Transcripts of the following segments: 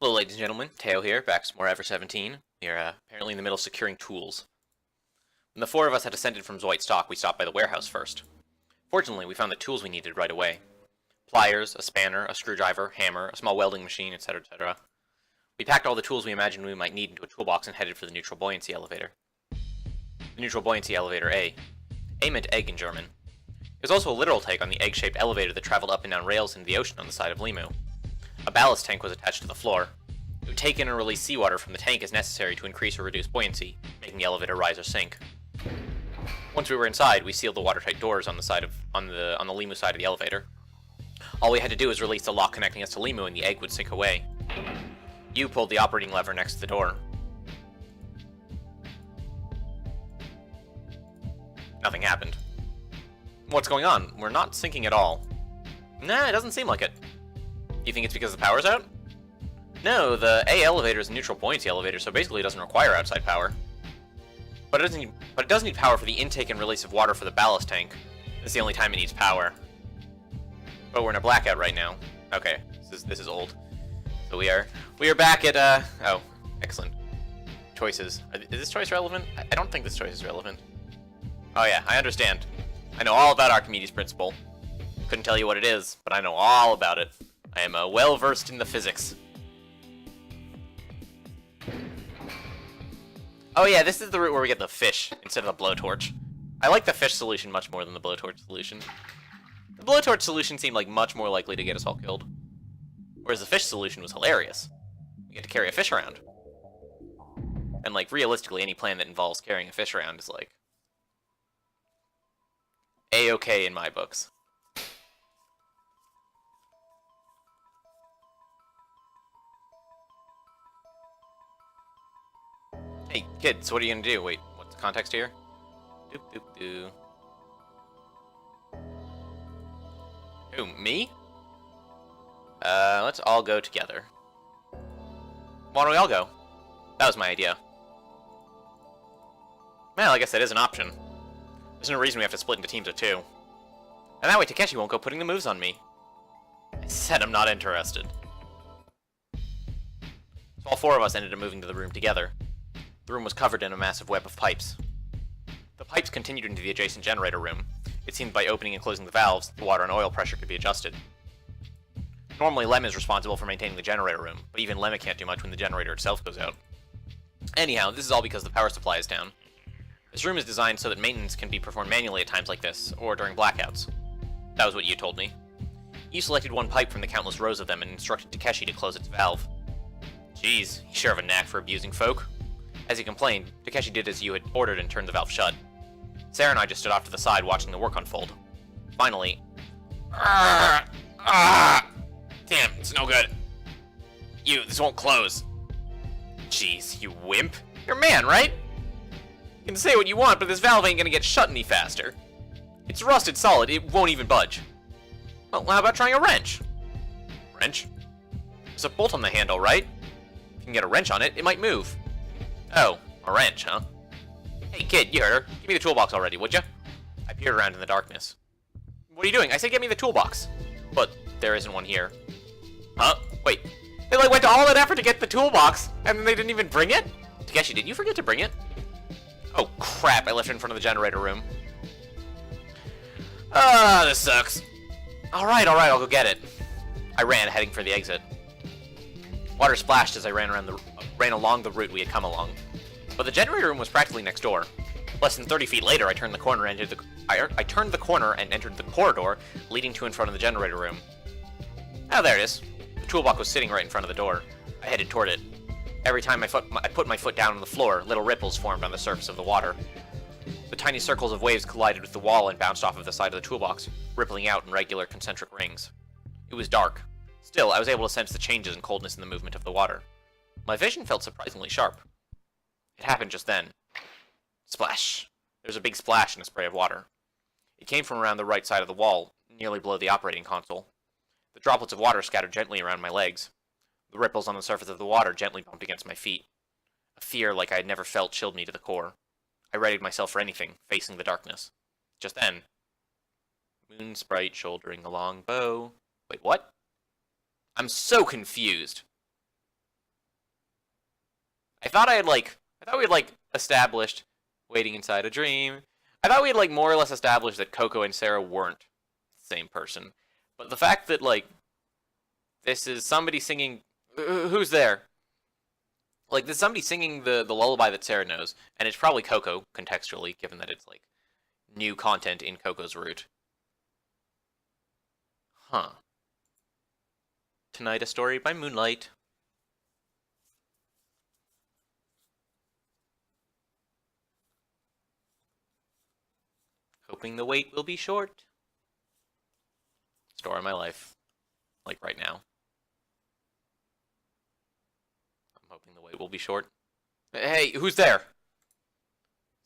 Hello ladies and gentlemen, Teo here, back with some more Ever17. We are apparently in the middle of securing tools. When the four of us had descended from Zoid's stock, we stopped by the warehouse first. Fortunately, we found the tools we needed right away. Pliers, a spanner, a screwdriver, hammer, a small welding machine, etc., etc. We packed all the tools we imagined we might need into a toolbox and headed for the neutral buoyancy elevator. The neutral buoyancy elevator A. A meant egg in German. It was also a literal take on the egg-shaped elevator that traveled up and down rails into the ocean on the side of Limu. A ballast tank was attached to the floor. It would take in and release seawater from the tank as necessary to increase or reduce buoyancy, making the elevator rise or sink. Once we were inside, we sealed the watertight doors on the Limu side of the elevator. All we had to do was release the lock connecting us to Limu and the egg would sink away. You pulled the operating lever next to the door. Nothing happened. What's going on? We're not sinking at all. Nah, it doesn't seem like it. You think it's because the power's out? No, the A elevator is a neutral buoyancy elevator, so basically it doesn't require outside power. But it does need power for the intake and release of water for the ballast tank. It's the only time it needs power. But we're in a blackout right now. Okay, this is old. So we are back at oh, excellent. Choices. Is this choice relevant? I don't think this choice is relevant. Oh yeah, I understand. I know all about Archimedes' principle. Couldn't tell you what it is, but I know all about it. I am well versed in the physics. Oh yeah, this is the route where we get the fish instead of the blowtorch. I like the fish solution much more than the blowtorch solution. The blowtorch solution seemed like much more likely to get us all killed. Whereas the fish solution was hilarious. You get to carry a fish around. And like, realistically, any plan that involves carrying a fish around is like A-okay in my books. Hey, kid, so what are you gonna do? Wait, what's the context here? Doop doop doo. Who, me? Let's all go together. Why don't we all go? That was my idea. Well, I guess that is an option. There's no reason we have to split into teams of two. And that way Takeshi won't go putting the moves on me. I said I'm not interested. So all four of us ended up moving to the room together. The room was covered in a massive web of pipes. The pipes continued into the adjacent generator room. It seemed by opening and closing the valves, the water and oil pressure could be adjusted. Normally, Lem is responsible for maintaining the generator room, but even Lem can't do much when the generator itself goes out. Anyhow, this is all because the power supply is down. This room is designed so that maintenance can be performed manually at times like this, or during blackouts. That was what you told me. You selected one pipe from the countless rows of them and instructed Takeshi to close its valve. Jeez, you sure have a knack for abusing folk. As he complained, Takeshi did as you had ordered and turned the valve shut. Sarah and I just stood off to the side watching the work unfold. Finally... Damn, it's no good. This won't close. Jeez, you wimp. You're a man, right? You can say what you want, but this valve ain't gonna get shut any faster. It's rusted solid, it won't even budge. Well, how about trying a wrench? Wrench? There's a bolt on the handle, right? If you can get a wrench on it, it might move. Oh, a wrench, huh? Hey kid, you heard her. Give me the toolbox already, would ya? I peered around in the darkness. What are you doing? I said get me the toolbox. But there isn't one here. Huh? Wait. They like went to all that effort to get the toolbox, and then they didn't even bring it? Takeshi, did you forget to bring it? Oh crap, I left it in front of the generator room. Ah, this sucks. Alright, I'll go get it. I ran, heading for the exit. Water splashed as I ran along the route we had come along. But the generator room was practically next door. Less than 30 feet later, I turned the corner and entered the corridor leading to in front of the generator room. Oh, there it is. The toolbox was sitting right in front of the door. I headed toward it. Every time I put my foot down on the floor, little ripples formed on the surface of the water. The tiny circles of waves collided with the wall and bounced off of the side of the toolbox, rippling out in regular concentric rings. It was dark. Still, I was able to sense the changes in coldness in the movement of the water. My vision felt surprisingly sharp. It happened just then. Splash! There was a big splash and a spray of water. It came from around the right side of the wall, nearly below the operating console. The droplets of water scattered gently around my legs. The ripples on the surface of the water gently bumped against my feet. A fear like I had never felt chilled me to the core. I readied myself for anything, facing the darkness. Just then... Moon sprite shouldering a long bow. Wait, what? I'm so confused. I thought we had, like, established waiting inside a dream. I thought we had, like, more or less established that Coco and Sarah weren't the same person. But the fact that, like, this is somebody singing... Who's there? Like, there's somebody singing the lullaby that Sarah knows, and it's probably Coco, contextually, given that it's, like, new content in Coco's route. Huh. Tonight, a story by moonlight. Hoping the wait will be short. Story of my life. Like, right now. I'm hoping the wait will be short. Hey, who's there?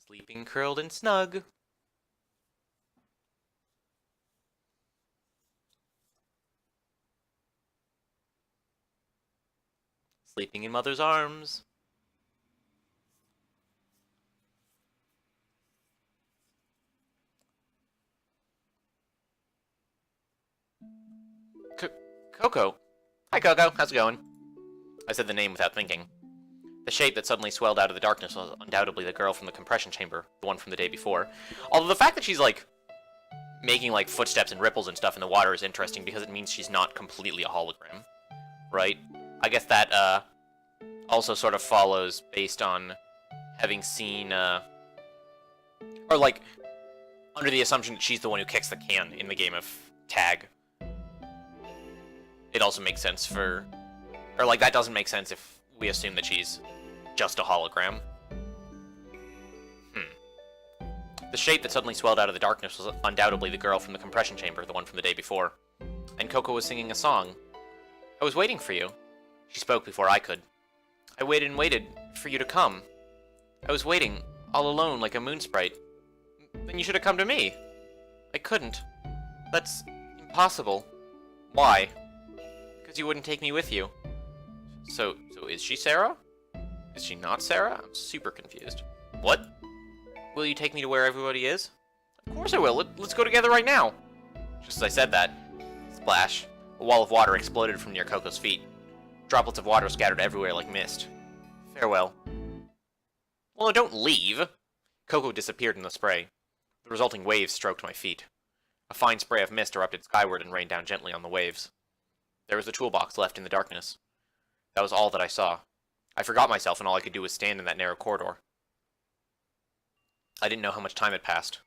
Sleeping curled and snug. Sleeping in mother's arms. Coco. Hi, Coco. How's it going? I said the name without thinking. The shape that suddenly swelled out of the darkness was undoubtedly the girl from the compression chamber, the one from the day before. Although the fact that she's, like, making, like, footsteps and ripples and stuff in the water is interesting because it means she's not completely a hologram. Right? I guess that, also sort of follows based on having seen, or, like, under the assumption that she's the one who kicks the can in the game of tag. It also makes sense for... Or, like, that doesn't make sense if we assume that she's just a hologram. The shape that suddenly swelled out of the darkness was undoubtedly the girl from the compression chamber, the one from the day before. And Coco was singing a song. I was waiting for you. She spoke before I could. I waited and waited for you to come. I was waiting, all alone like a moon sprite. Then you should have come to me. I couldn't. That's impossible. Why? Because you wouldn't take me with you. So is she Sarah? Is she not Sarah? I'm super confused. What? Will you take me to where everybody is? Of course I will. Let's go together right now. Just as I said that, splash, a wall of water exploded from near Coco's feet. Droplets of water scattered everywhere like mist. Farewell. Well, don't leave. Coco disappeared in the spray. The resulting waves stroked my feet. A fine spray of mist erupted skyward and rained down gently on the waves. There was a toolbox left in the darkness. That was all that I saw. I forgot myself, and all I could do was stand in that narrow corridor. I didn't know how much time had passed.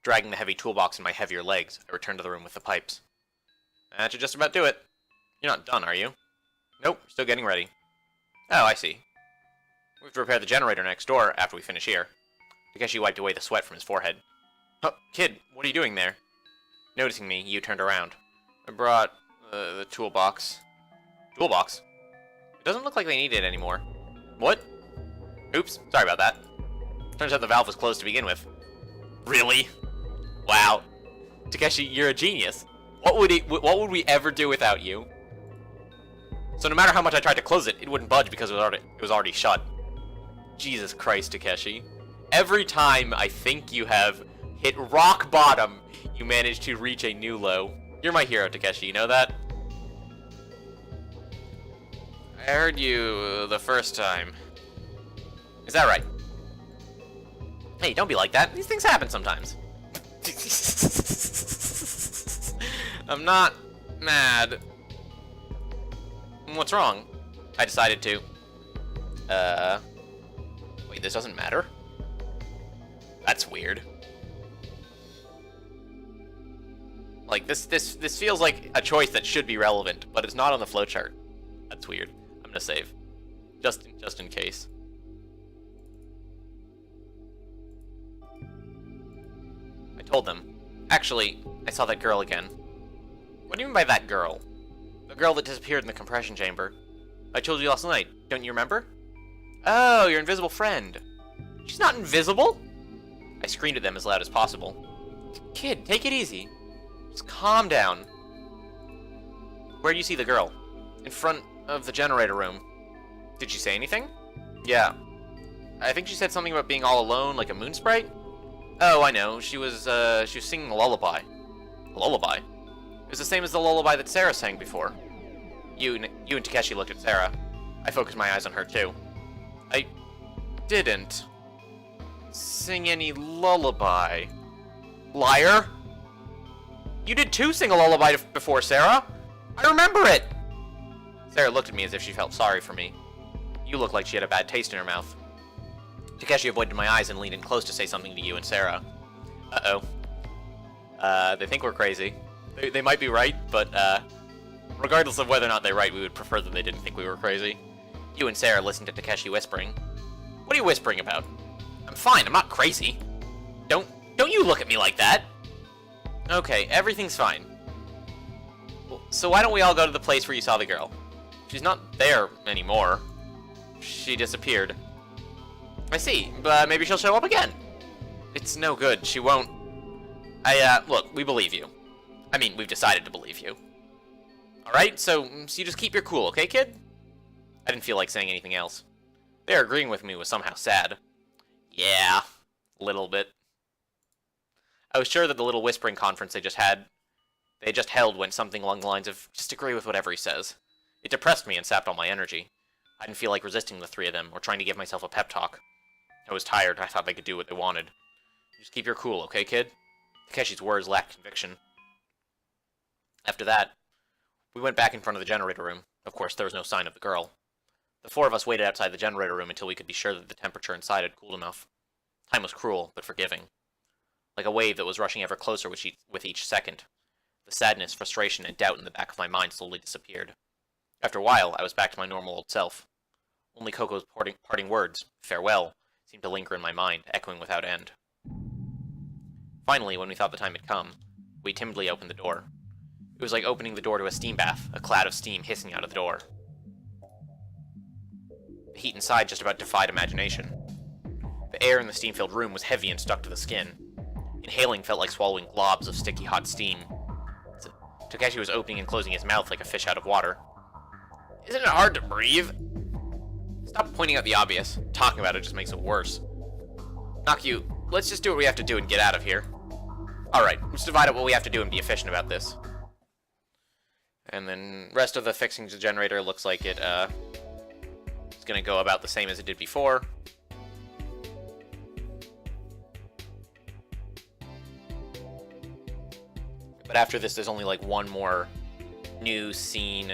Dragging the heavy toolbox in my heavier legs, I returned to the room with the pipes. That should just about do it. You're not done, are you? Nope, still getting ready. Oh, I see. We have to repair the generator next door after we finish here. Takeshi wiped away the sweat from his forehead. Oh, kid, what are you doing there? Noticing me, you turned around. I brought the toolbox. Toolbox? It doesn't look like they need it anymore. What? Oops, sorry about that. Turns out the valve was closed to begin with. Really? Wow. Takeshi, you're a genius. What would we ever do without you? So no matter how much I tried to close it, it wouldn't budge because it was already shut. Jesus Christ, Takeshi. Every time I think you have hit rock bottom, you manage to reach a new low. You're my hero, Takeshi, you know that? I heard you the first time. Is that right? Hey, don't be like that. These things happen sometimes. I'm not mad. What's wrong? I decided to. Wait, this doesn't matter? That's weird. Like, this feels like a choice that should be relevant, but it's not on the flowchart. That's weird. I'm gonna save. Just in case. I told them. Actually, I saw that girl again. What do you mean by that girl? The girl that disappeared in the compression chamber. I told you last night. Don't you remember? Oh, your invisible friend. She's not invisible! I screamed at them as loud as possible. Kid, take it easy. Just calm down. Where do you see the girl? In front of the generator room. Did she say anything? Yeah. I think she said something about being all alone, like a moon sprite? Oh, I know. She was singing a lullaby. A lullaby? It was the same as the lullaby that Sarah sang before. You and Takeshi looked at Sarah. I focused my eyes on her, too. I didn't sing any lullaby. Liar! You did too sing a lullaby before, Sarah! I remember it! Sarah looked at me as if she felt sorry for me. You looked like she had a bad taste in her mouth. Takeshi avoided my eyes and leaned in close to say something to you and Sarah. Uh-oh. They think we're crazy. They might be right, but, regardless of whether or not they're right, we would prefer that they didn't think we were crazy. You and Sarah listened to Takeshi whispering. What are you whispering about? I'm fine, I'm not crazy. Don't you look at me like that! Okay, everything's fine. Well, so why don't we all go to the place where you saw the girl? She's not there anymore. She disappeared. I see, but maybe she'll show up again. It's no good, she won't. Look, we believe you. I mean, we've decided to believe you. Alright, so you just keep your cool, okay, kid? I didn't feel like saying anything else. Their agreeing with me was somehow sad. Yeah, a little bit. I was sure that the little whispering conference they just held went something along the lines of, just agree with whatever he says. It depressed me and sapped all my energy. I didn't feel like resisting the three of them, or trying to give myself a pep talk. I was tired, I thought they could do what they wanted. Just keep your cool, okay, kid? Takeshi's words lacked conviction. After that, we went back in front of the generator room. Of course, there was no sign of the girl. The four of us waited outside the generator room until we could be sure that the temperature inside had cooled enough. Time was cruel, but forgiving. Like a wave that was rushing ever closer with each second. The sadness, frustration, and doubt in the back of my mind slowly disappeared. After a while, I was back to my normal old self. Only Coco's parting words, farewell, seemed to linger in my mind, echoing without end. Finally, when we thought the time had come, we timidly opened the door. It was like opening the door to a steam bath, a cloud of steam hissing out of the door. The heat inside just about defied imagination. The air in the steam-filled room was heavy and stuck to the skin. Inhaling felt like swallowing globs of sticky hot steam. Takeshi was opening and closing his mouth like a fish out of water. Isn't it hard to breathe? Stop pointing out the obvious. Talking about it just makes it worse. Nakyu, let's just do what we have to do and get out of here. Alright, let's divide up what we have to do and be efficient about this. And then rest of the fixing the generator looks like it's gonna go about the same as it did before. But after this, there's only like one more new scene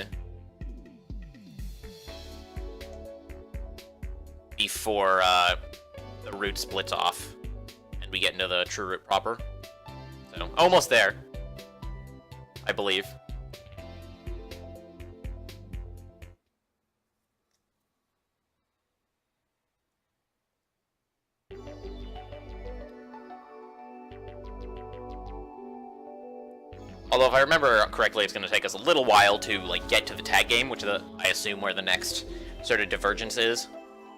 before the route splits off and we get into the true route proper. So, almost there, I believe. Although, if I remember correctly, it's going to take us a little while to, like, get to the tag game, which is, I assume, where the next sort of divergence is.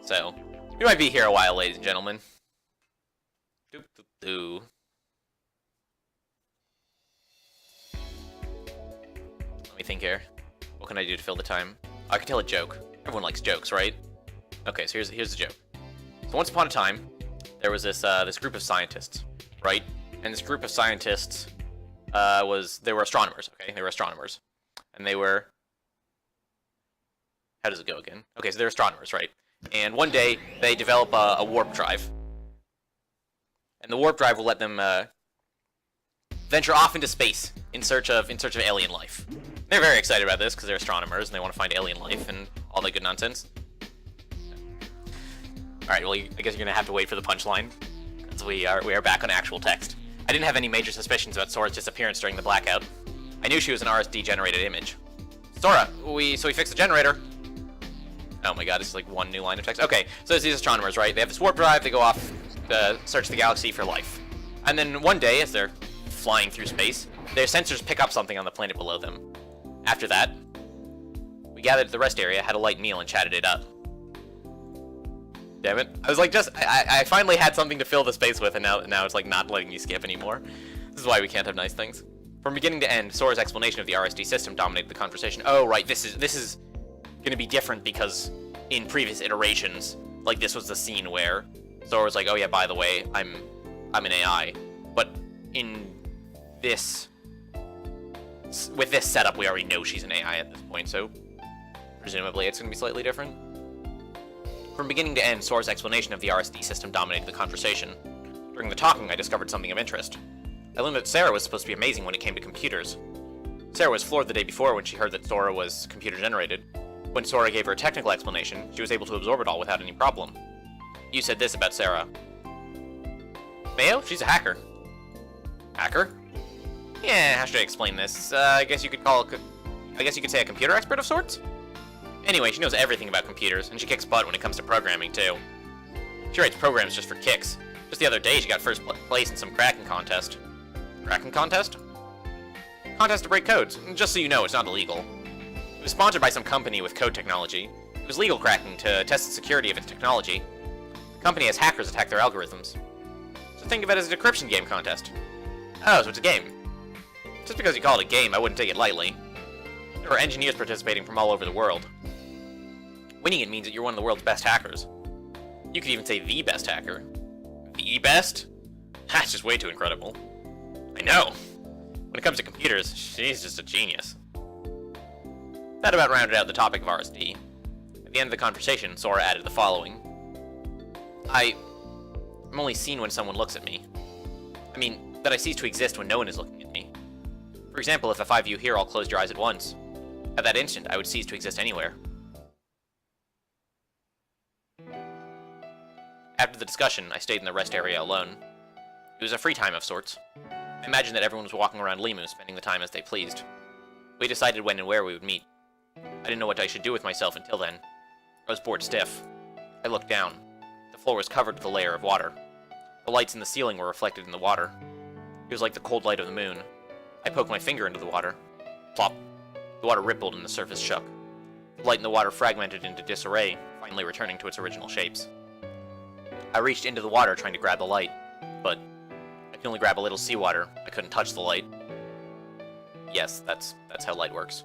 So, we might be here a while, ladies and gentlemen. Doo-doo-doo. Let me think here. What can I do to fill the time? I can tell a joke. Everyone likes jokes, right? Okay, so here's the joke. So once upon a time, there was this group of scientists, right? And this group of scientists they were astronomers, okay? They were astronomers. And they were... How does it go again? Okay, so they're astronomers, right? And one day, they develop a warp drive. And the warp drive will let them venture off into space in search of alien life. They're very excited about this because they're astronomers and they want to find alien life and all that good nonsense. Alright, well, I guess you're going to have to wait for the punchline. Because we are back on actual text. I didn't have any major suspicions about Sora's disappearance during the blackout. I knew she was an RSD-generated image. Sora, we fixed the generator. Oh my god, it's like one new line of text. Okay, so there's these astronomers, right? They have this warp drive, they go off to search the galaxy for life. And then one day, as they're flying through space, their sensors pick up something on the planet below them. After that, we gathered at the rest area, had a light meal, and chatted it up. Damn it. I was like, I finally had something to fill the space with, and now it's like not letting me skip anymore. This is why we can't have nice things. From beginning to end, Sora's explanation of the RSD system dominated the conversation. Oh, right, this is gonna be different because in previous iterations, like this was the scene where Sora was like, oh yeah, by the way, I'm an AI. But in this, with this setup, we already know she's an AI at this point, so presumably it's gonna be slightly different. From beginning to end, Sora's explanation of the RSD system dominated the conversation. During the talking, I discovered something of interest. I learned that Sarah was supposed to be amazing when it came to computers. Sarah was floored the day before when she heard that Sora was computer-generated. When Sora gave her a technical explanation, she was able to absorb it all without any problem. You said this about Sarah. Mayo? She's a hacker. Hacker? Yeah, how should I explain this? I guess you could say a computer expert of sorts? Anyway, she knows everything about computers, and she kicks butt when it comes to programming, too. She writes programs just for kicks. Just the other day, she got first place in some cracking contest. Cracking contest? Contest to break codes. Just so you know, it's not illegal. It was sponsored by some company with code technology. It was legal cracking to test the security of its technology. The company has hackers attack their algorithms. So think of it as a decryption game contest. Oh, so it's a game. Just because you call it a game, I wouldn't take it lightly. There were engineers participating from all over the world. Winning it means that you're one of the world's best hackers. You could even say the best hacker. The best? That's just way too incredible. I know. When it comes to computers, she's just a genius. That about rounded out the topic of RSD. At the end of the conversation, Sora added the following. I'm only seen when someone looks at me. I mean, that I cease to exist when no one is looking at me. For example, if the 5 of you here all closed your eyes at once, at that instant, I would cease to exist anywhere. After the discussion, I stayed in the rest area alone. It was a free time of sorts. I imagined that everyone was walking around Limu, spending the time as they pleased. We decided when and where we would meet. I didn't know what I should do with myself until then. I was bored stiff. I looked down. The floor was covered with a layer of water. The lights in the ceiling were reflected in the water. It was like the cold light of the moon. I poked my finger into the water. Plop. The water rippled and the surface shook. The light in the water fragmented into disarray, finally returning to its original shapes. I reached into the water trying to grab the light, but I could only grab a little seawater. I couldn't touch the light. Yes, that's how light works.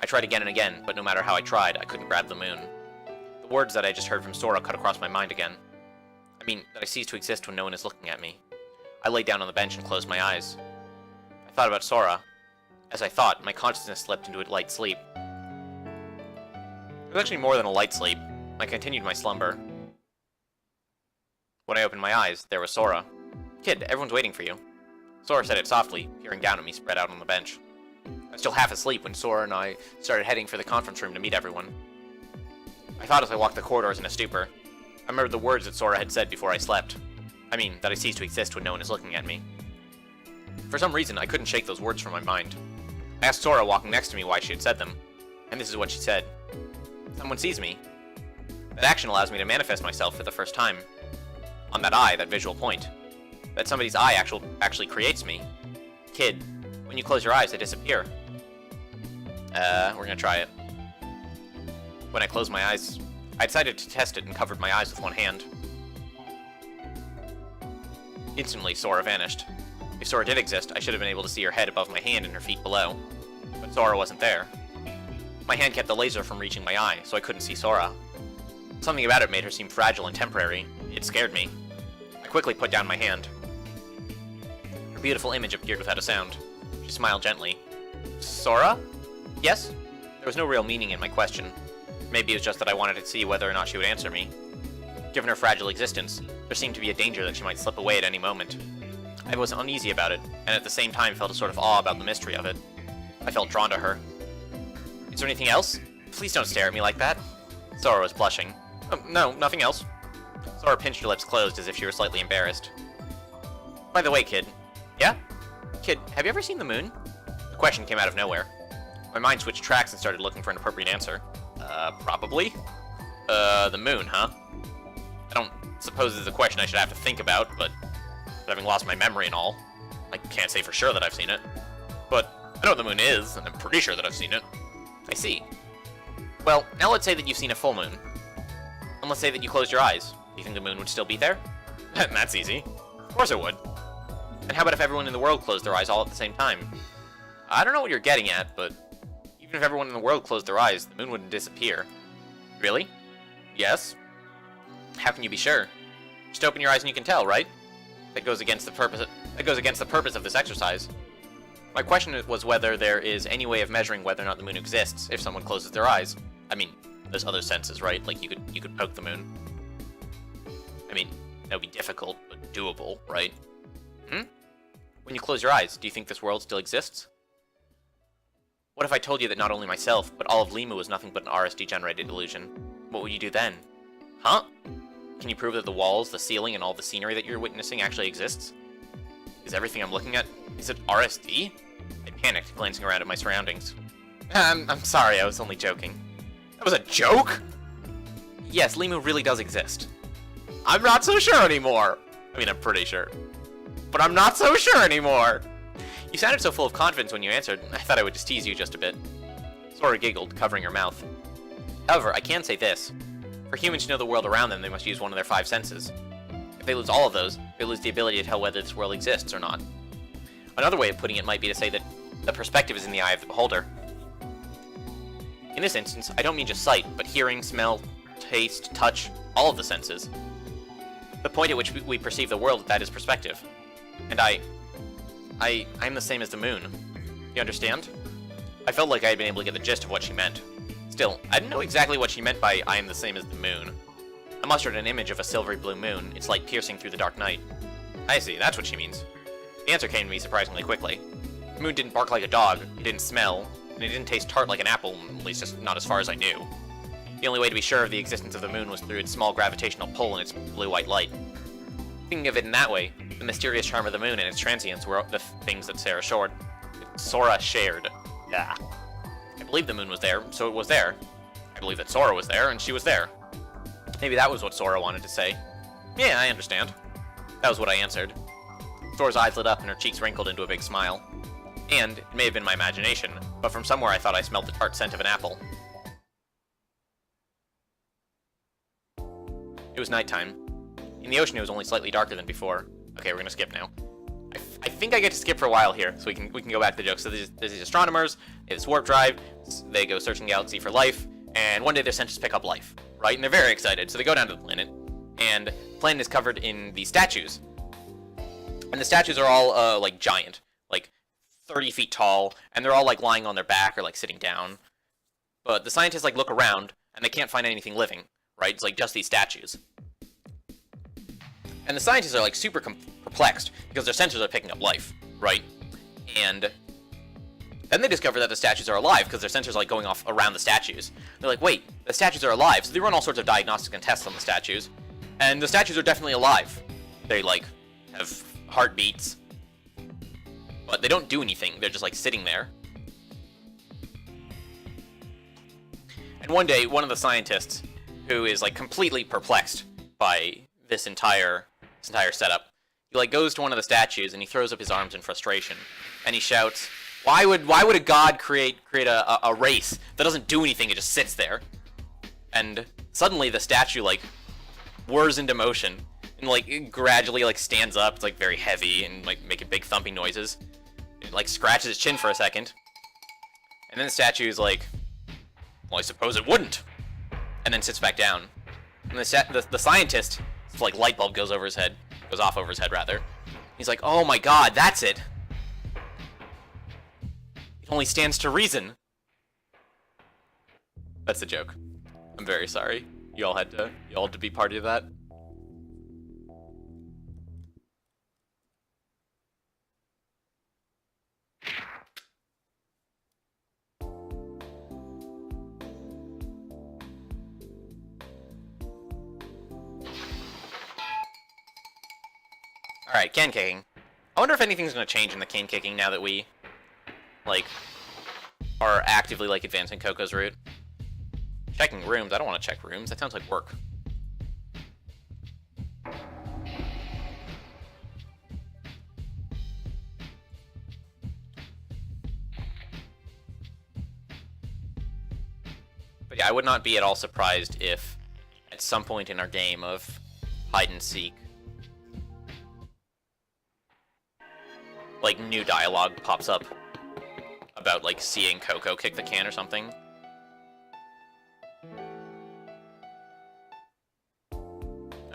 I tried again and again, but no matter how I tried, I couldn't grab the moon. The words that I just heard from Sora cut across my mind again. I mean, that I cease to exist when no one is looking at me. I lay down on the bench and closed my eyes. I thought about Sora. As I thought, my consciousness slipped into a light sleep. It was actually more than a light sleep. I continued my slumber. When I opened my eyes, there was Sora. Kid, everyone's waiting for you. Sora said it softly, peering down at me spread out on the bench. I was still half asleep when Sora and I started heading for the conference room to meet everyone. I thought as I walked the corridors in a stupor. I remembered the words that Sora had said before I slept. I mean, that I cease to exist when no one is looking at me. For some reason, I couldn't shake those words from my mind. I asked Sora walking next to me why she had said them, and this is what she said. Someone sees me. That action allows me to manifest myself for the first time. On that eye, that visual point. That somebody's eye actually creates me. Kid, when you close your eyes, they disappear. We're gonna try it. When I closed my eyes, I decided to test it and covered my eyes with one hand. Instantly, Sora vanished. If Sora did exist, I should have been able to see her head above my hand and her feet below. But Sora wasn't there. My hand kept the laser from reaching my eye, so I couldn't see Sora. Something about it made her seem fragile and temporary. It scared me. I quickly put down my hand. Her beautiful image appeared without a sound. She smiled gently. Sora? Yes? There was no real meaning in my question. Maybe it was just that I wanted to see whether or not she would answer me. Given her fragile existence, there seemed to be a danger that she might slip away at any moment. I was uneasy about it, and at the same time felt a sort of awe about the mystery of it. I felt drawn to her. Is there anything else? Please don't stare at me like that. Sora was blushing. No, nothing else. Sora pinched her lips closed as if she were slightly embarrassed. By the way, kid. Yeah? Kid, have you ever seen the moon? The question came out of nowhere. My mind switched tracks and started looking for an appropriate answer. Probably? The moon, huh? I don't suppose this is a question I should have to think about, but having lost my memory and all, I can't say for sure that I've seen it. But I know what the moon is, and I'm pretty sure that I've seen it. I see. Well, now let's say that you've seen a full moon. And let's say that you closed your eyes. Do you think the moon would still be there? That's easy. Of course it would. And how about if everyone in the world closed their eyes all at the same time? I don't know what you're getting at, but even if everyone in the world closed their eyes, the moon wouldn't disappear. Really? Yes. How can you be sure? Just open your eyes and you can tell, right? That goes against the purpose of this exercise. My question was whether there is any way of measuring whether or not the moon exists if someone closes their eyes. I mean, there's other senses, right? Like, you could poke the moon. I mean, that would be difficult, but doable, right? Hmm? When you close your eyes, do you think this world still exists? What if I told you that not only myself, but all of Limu was nothing but an RSD-generated illusion? What would you do then? Huh? Can you prove that the walls, the ceiling, and all the scenery that you're witnessing actually exists? Is everything I'm looking at, is it RSD? I panicked, glancing around at my surroundings. I'm sorry, I was only joking. That was a joke? Yes, Limu really does exist. I'm not so sure anymore. I mean, I'm pretty sure. But I'm not so sure anymore. You sounded so full of confidence when you answered, I thought I would just tease you just a bit. Sora giggled, covering her mouth. However, I can say this. For humans to know the world around them, they must use one of their 5 senses. If they lose all of those, they lose the ability to tell whether this world exists or not. Another way of putting it might be to say that the perspective is in the eye of the beholder. In this instance, I don't mean just sight, but hearing, smell, taste, touch, all of the senses. The point at which we perceive the world, that is perspective. And I'm the same as the moon. You understand? I felt like I had been able to get the gist of what she meant. Still, I didn't know exactly what she meant by I am the same as the moon. I mustered an image of a silvery blue moon, its light piercing through the dark night. I see, that's what she means. The answer came to me surprisingly quickly. The moon didn't bark like a dog, it didn't smell, and it didn't taste tart like an apple, at least just not as far as I knew. The only way to be sure of the existence of the moon was through its small gravitational pull and its blue-white light. Thinking of it in that way, the mysterious charm of the moon and its transience were the things that Sora shared. Yeah. I believed the moon was there, so it was there. I believed that Sora was there, and she was there. Maybe that was what Sora wanted to say. Yeah, I understand. That was what I answered. Sora's eyes lit up and her cheeks wrinkled into a big smile. And, it may have been my imagination, but from somewhere I thought I smelled the tart scent of an apple. It was nighttime. In the ocean it was only slightly darker than before. Okay, we're gonna skip now. I think I get to skip for a while here, so we can go back to the joke. So there's these astronomers, they have this warp drive, they go searching the galaxy for life, and one day they're sent to pick up life, right? And they're very excited, so they go down to the planet, and the planet is covered in these statues. And the statues are all, like, giant, like, 30 feet tall, and they're all, like, lying on their back or, like, sitting down. But the scientists, like, look around, and they can't find anything living, right? It's, like, just these statues. And the scientists are, like, super perplexed, because their sensors are picking up life, right? And then they discover that the statues are alive, because their sensors are, like, going off around the statues. They're like, wait, the statues are alive, so they run all sorts of diagnostics and tests on the statues. And the statues are definitely alive. They, like, have heartbeats. But they don't do anything, they're just, like, sitting there. And one day, one of the scientists, who is, like, completely perplexed by this entire setup, he, like, goes to one of the statues and he throws up his arms in frustration. And he shouts, why would a god create a race that doesn't do anything, it just sits there? And suddenly the statue, like, whirs into motion and, like, it gradually, like, stands up. It's, like, very heavy and, like, making big thumping noises. It, like, scratches its chin for a second. And then the statue is like, well, I suppose it wouldn't. And then sits back down. And the scientist, like, light bulb goes off over his head, rather. He's like, oh my god, that's it. It only stands to reason. That's a joke. I'm very sorry. You all had to be part of that. Alright, can kicking. I wonder if anything's gonna change in the can kicking now that we, like, are actively, like, advancing Coco's route. Checking rooms. I don't want to check rooms. That sounds like work. But yeah, I would not be at all surprised if at some point in our game of hide and seek, like, new dialogue pops up about, like, seeing Coco kick the can or something.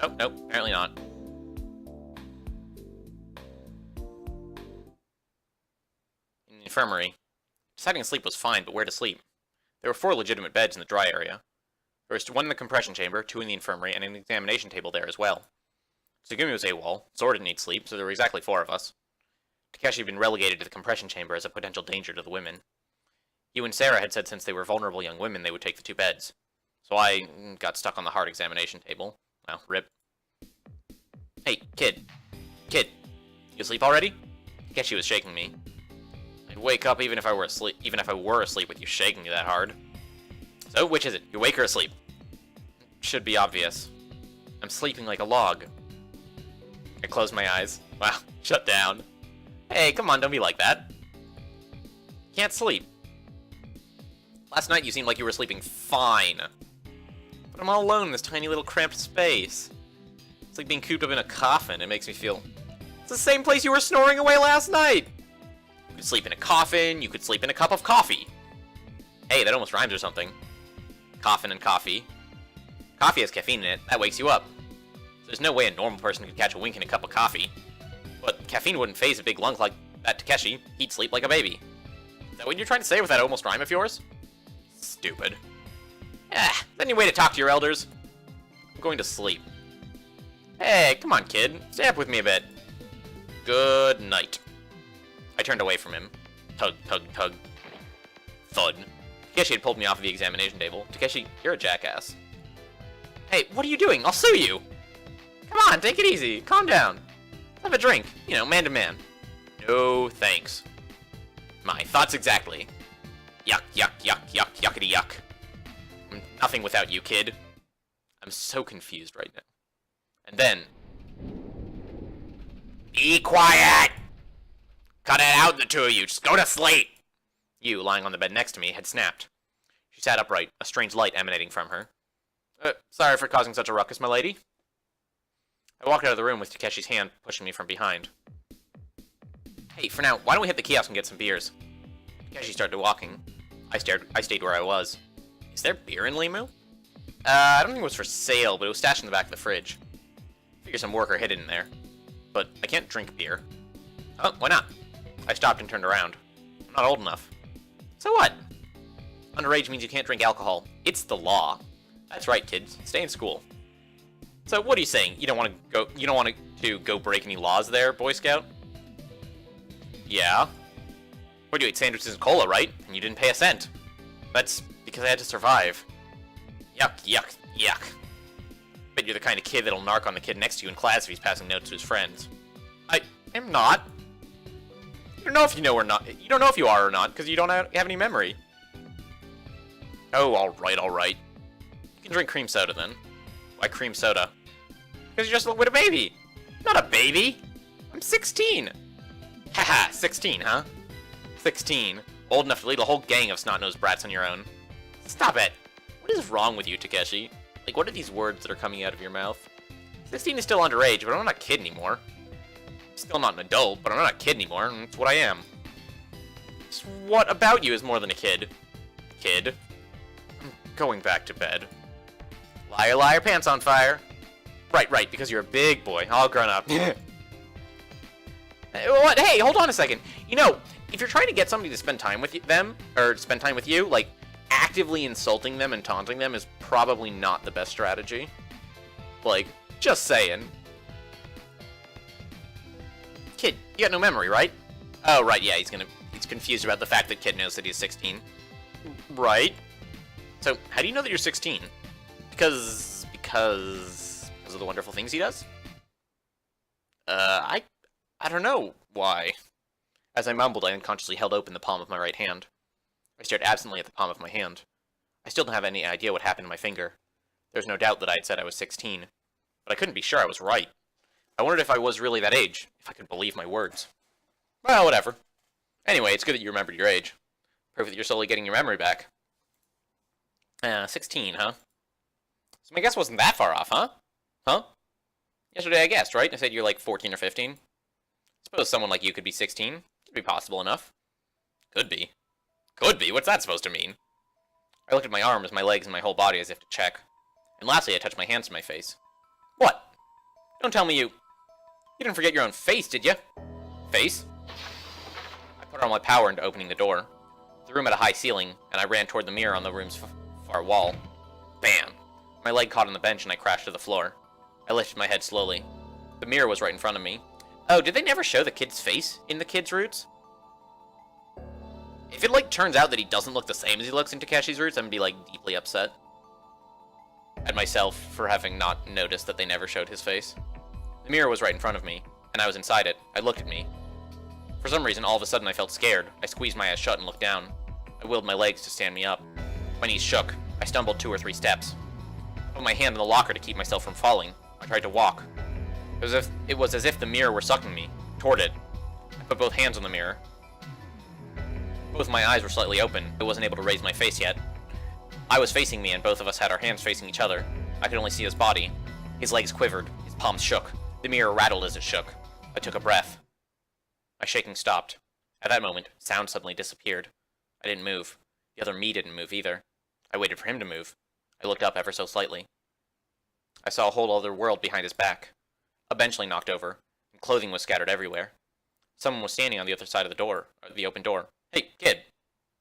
Oh, nope, apparently not. In the infirmary. Deciding to sleep was fine, but where to sleep? There were 4 legitimate beds in the dry area. There was 1 in the compression chamber, 2 in the infirmary, and an examination table there as well. Tsugumi was AWOL, Sora didn't need sleep, so there were exactly 4 of us. Takeshi had been relegated to the compression chamber as a potential danger to the women. You and Sarah had said since they were vulnerable young women, they would take the 2 beds. So I got stuck on the hard examination table. Well, rip. Hey, kid. Kid. You asleep already? Takeshi was shaking me. I'd wake up even if I were asleep with you shaking me that hard. So, which is it? You awake or asleep? Should be obvious. I'm sleeping like a log. I closed my eyes. Wow, shut down. Hey, come on, don't be like that. Can't sleep. Last night you seemed like you were sleeping fine. But I'm all alone in this tiny little cramped space. It's like being cooped up in a coffin. It makes me feel... It's the same place you were snoring away last night! You could sleep in a coffin, you could sleep in a cup of coffee. Hey, that almost rhymes or something. Coffin and coffee. Coffee has caffeine in it, that wakes you up. So there's no way a normal person could catch a wink in a cup of coffee. But caffeine wouldn't phase a big lunk like that Takeshi. He'd sleep like a baby. Is that what you're trying to say with that almost rhyme of yours? Stupid. Ah, any way to talk to your elders? I'm going to sleep. Hey, come on, kid. Stay up with me a bit. Good night. I turned away from him. Tug, tug, tug. Thud. Takeshi had pulled me off of the examination table. Takeshi, you're a jackass. Hey, what are you doing? I'll sue you! Come on, take it easy. Calm down. Have a drink. You know, man to man. No, thanks. My thoughts exactly. Yuck, yuck, yuck, yuck, yuckity yuck. I'm nothing without you, kid. I'm so confused right now. And then... Be quiet! Cut it out, the 2 of you. Just go to sleep! You, lying on the bed next to me, had snapped. She sat upright, a strange light emanating from her. Sorry for causing such a ruckus, my lady. I walked out of the room with Takeshi's hand pushing me from behind. Hey, for now, why don't we hit the kiosk and get some beers? Takeshi started walking. I stayed where I was. Is there beer in Limu? I don't think it was for sale, but it was stashed in the back of the fridge. Figure some worker hid it in there. But I can't drink beer. Oh, why not? I stopped and turned around. I'm not old enough. So what? Underage means you can't drink alcohol. It's the law. That's right, kids. Stay in school. So what are you saying? You don't want to go break any laws there, Boy Scout? Yeah. What do you eat sandwiches and cola, right? And you didn't pay a cent. That's because I had to survive. Yuck, yuck, yuck. Bet you're the kind of kid that'll narc on the kid next to you in class if he's passing notes to his friends. I am not. You don't know if you know or not. You don't know if you are or not, because you don't have any memory. Oh, alright, alright. You can drink cream soda then. Why cream soda? Because you're just with a baby. Not a baby. I'm 16. Haha, 16, huh? 16. Old enough to lead a whole gang of snot-nosed brats on your own. Stop it. What is wrong with you, Takeshi? Like, what are these words that are coming out of your mouth? 16 is still underage, but I'm not a kid anymore. Still not an adult, but I'm not a kid anymore, and that's what I am. So what about you is more than a kid? Kid? I'm going back to bed. Liar, liar, pants on fire. Right, because you're a big boy, all grown up. What? Hey, hold on a second. You know, if you're trying to get somebody to spend time with spend time with you, like, actively insulting them and taunting them is probably not the best strategy. Like, just saying. Kid, you got no memory, right? Oh, right, yeah, he's confused about the fact that Kid knows that he's 16. Right. So, how do you know that you're 16? Because of the wonderful things he does? I don't know why. As I mumbled, I unconsciously held open the palm of my right hand. I stared absently at the palm of my hand. I still don't have any idea what happened to my finger. There's no doubt that I had said I was 16. But I couldn't be sure I was right. I wondered if I was really that age, if I could believe my words. Well, whatever. Anyway, it's good that you remembered your age. Proof that you're slowly getting your memory back. 16, huh? So my guess wasn't that far off, huh? Huh? Yesterday I guessed, right? I said you're like 14 or 15. Suppose someone like you could be 16. Could be possible enough. Could be. Could be? What's that supposed to mean? I looked at my arms, my legs, and my whole body as if to check. And lastly, I touched my hands to my face. What? Don't tell me you didn't forget your own face, did you? Face? I put all my power into opening the door. The room had a high ceiling, and I ran toward the mirror on the room's far wall. Bam! My leg caught on the bench and I crashed to the floor. I lifted my head slowly. The mirror was right in front of me. Oh, did they never show the kid's face in the kid's roots? If it, like, turns out that he doesn't look the same as he looks in Takeshi's roots, I'm gonna be, like, deeply upset at myself for having not noticed that they never showed his face. The mirror was right in front of me, and I was inside it. I looked at me. For some reason, all of a sudden I felt scared. I squeezed my eyes shut and looked down. I willed my legs to stand me up. My knees shook. I stumbled 2 or 3 steps. I put my hand in the locker to keep myself from falling. I tried to walk. It was as if the mirror were sucking me toward it. I put both hands on the mirror. Both my eyes were slightly open. I wasn't able to raise my face yet. I was facing me, and both of us had our hands facing each other. I could only see his body. His legs quivered. His palms shook. The mirror rattled as it shook. I took a breath. My shaking stopped. At that moment, sound suddenly disappeared. I didn't move. The other me didn't move either. I waited for him to move. I looked up ever so slightly. I saw a whole other world behind his back. A bench lay knocked over, and clothing was scattered everywhere. Someone was standing on the other side of the door, or the open door. Hey, kid!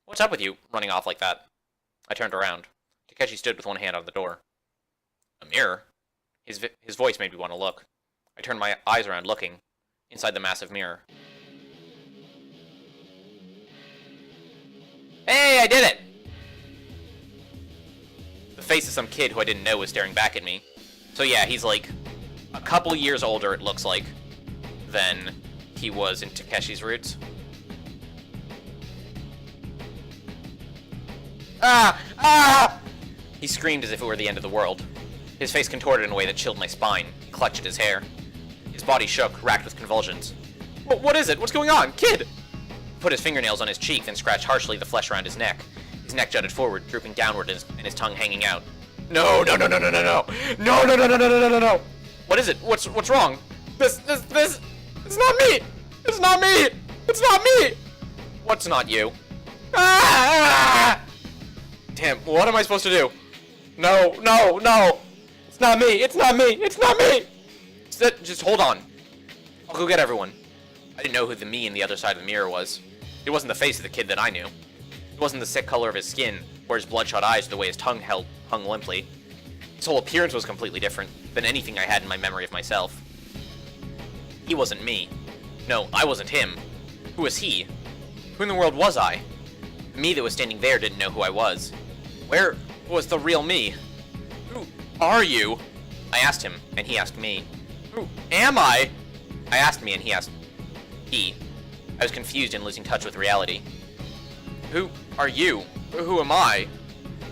What's up with you, running off like that? I turned around. Takeshi stood with one hand on the door. A mirror? His voice made me want to look. I turned my eyes around, looking. Inside the massive mirror. Hey, I did it! The face of some kid who I didn't know was staring back at me. So yeah, he's like a couple years older, it looks like, than he was in Takeshi's roots. Ah! Ah! He screamed as if it were the end of the world. His face contorted in a way that chilled my spine. He clutched at his hair. His body shook, racked with convulsions. What is it? What's going on? Kid! He put his fingernails on his cheek, then scratched harshly the flesh around his neck. His neck jutted forward, drooping downward, and his tongue hanging out. No! No! No! No! No! No! No! No! No! No! No! No! No! No! No! What is it? What's wrong? This! It's not me! It's not me! It's not me! What's not you? Ah! Damn, what am I supposed to do? No! No! No! It's not me! It's not me! It's not me! Just hold on. I'll go get everyone. I didn't know who the me in the other side of the mirror was. It wasn't the face of the kid that I knew. It wasn't the sick color of his skin, or his bloodshot eyes, or the way his tongue hung limply. His whole appearance was completely different than anything I had in my memory of myself. He wasn't me. No, I wasn't him. Who was he? Who in the world was I? The me that was standing there didn't know who I was. Where was the real me? Who are you? I asked him, and he asked me. Who am I? I asked me, and he asked he. I was confused and losing touch with reality. Who are you? Who am I?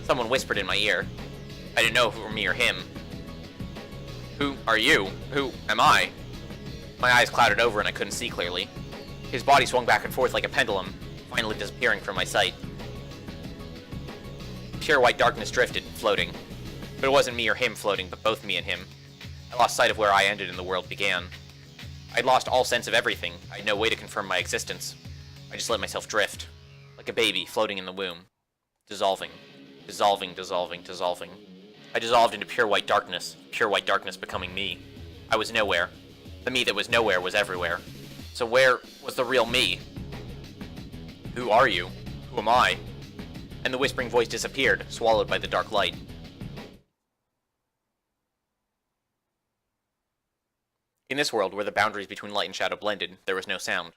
Someone whispered in my ear. I didn't know if it were me or him. Who are you? Who am I? My eyes clouded over and I couldn't see clearly. His body swung back and forth like a pendulum, finally disappearing from my sight. Pure white darkness drifted, floating. But it wasn't me or him floating, but both me and him. I lost sight of where I ended and the world began. I'd lost all sense of everything. I had no way to confirm my existence. I just let myself drift, like a baby floating in the womb. Dissolving. Dissolving, dissolving, dissolving. I dissolved into pure white darkness becoming me. I was nowhere. The me that was nowhere was everywhere. So where was the real me? Who are you? Who am I? And the whispering voice disappeared, swallowed by the dark light. In this world, where the boundaries between light and shadow blended, there was no sound.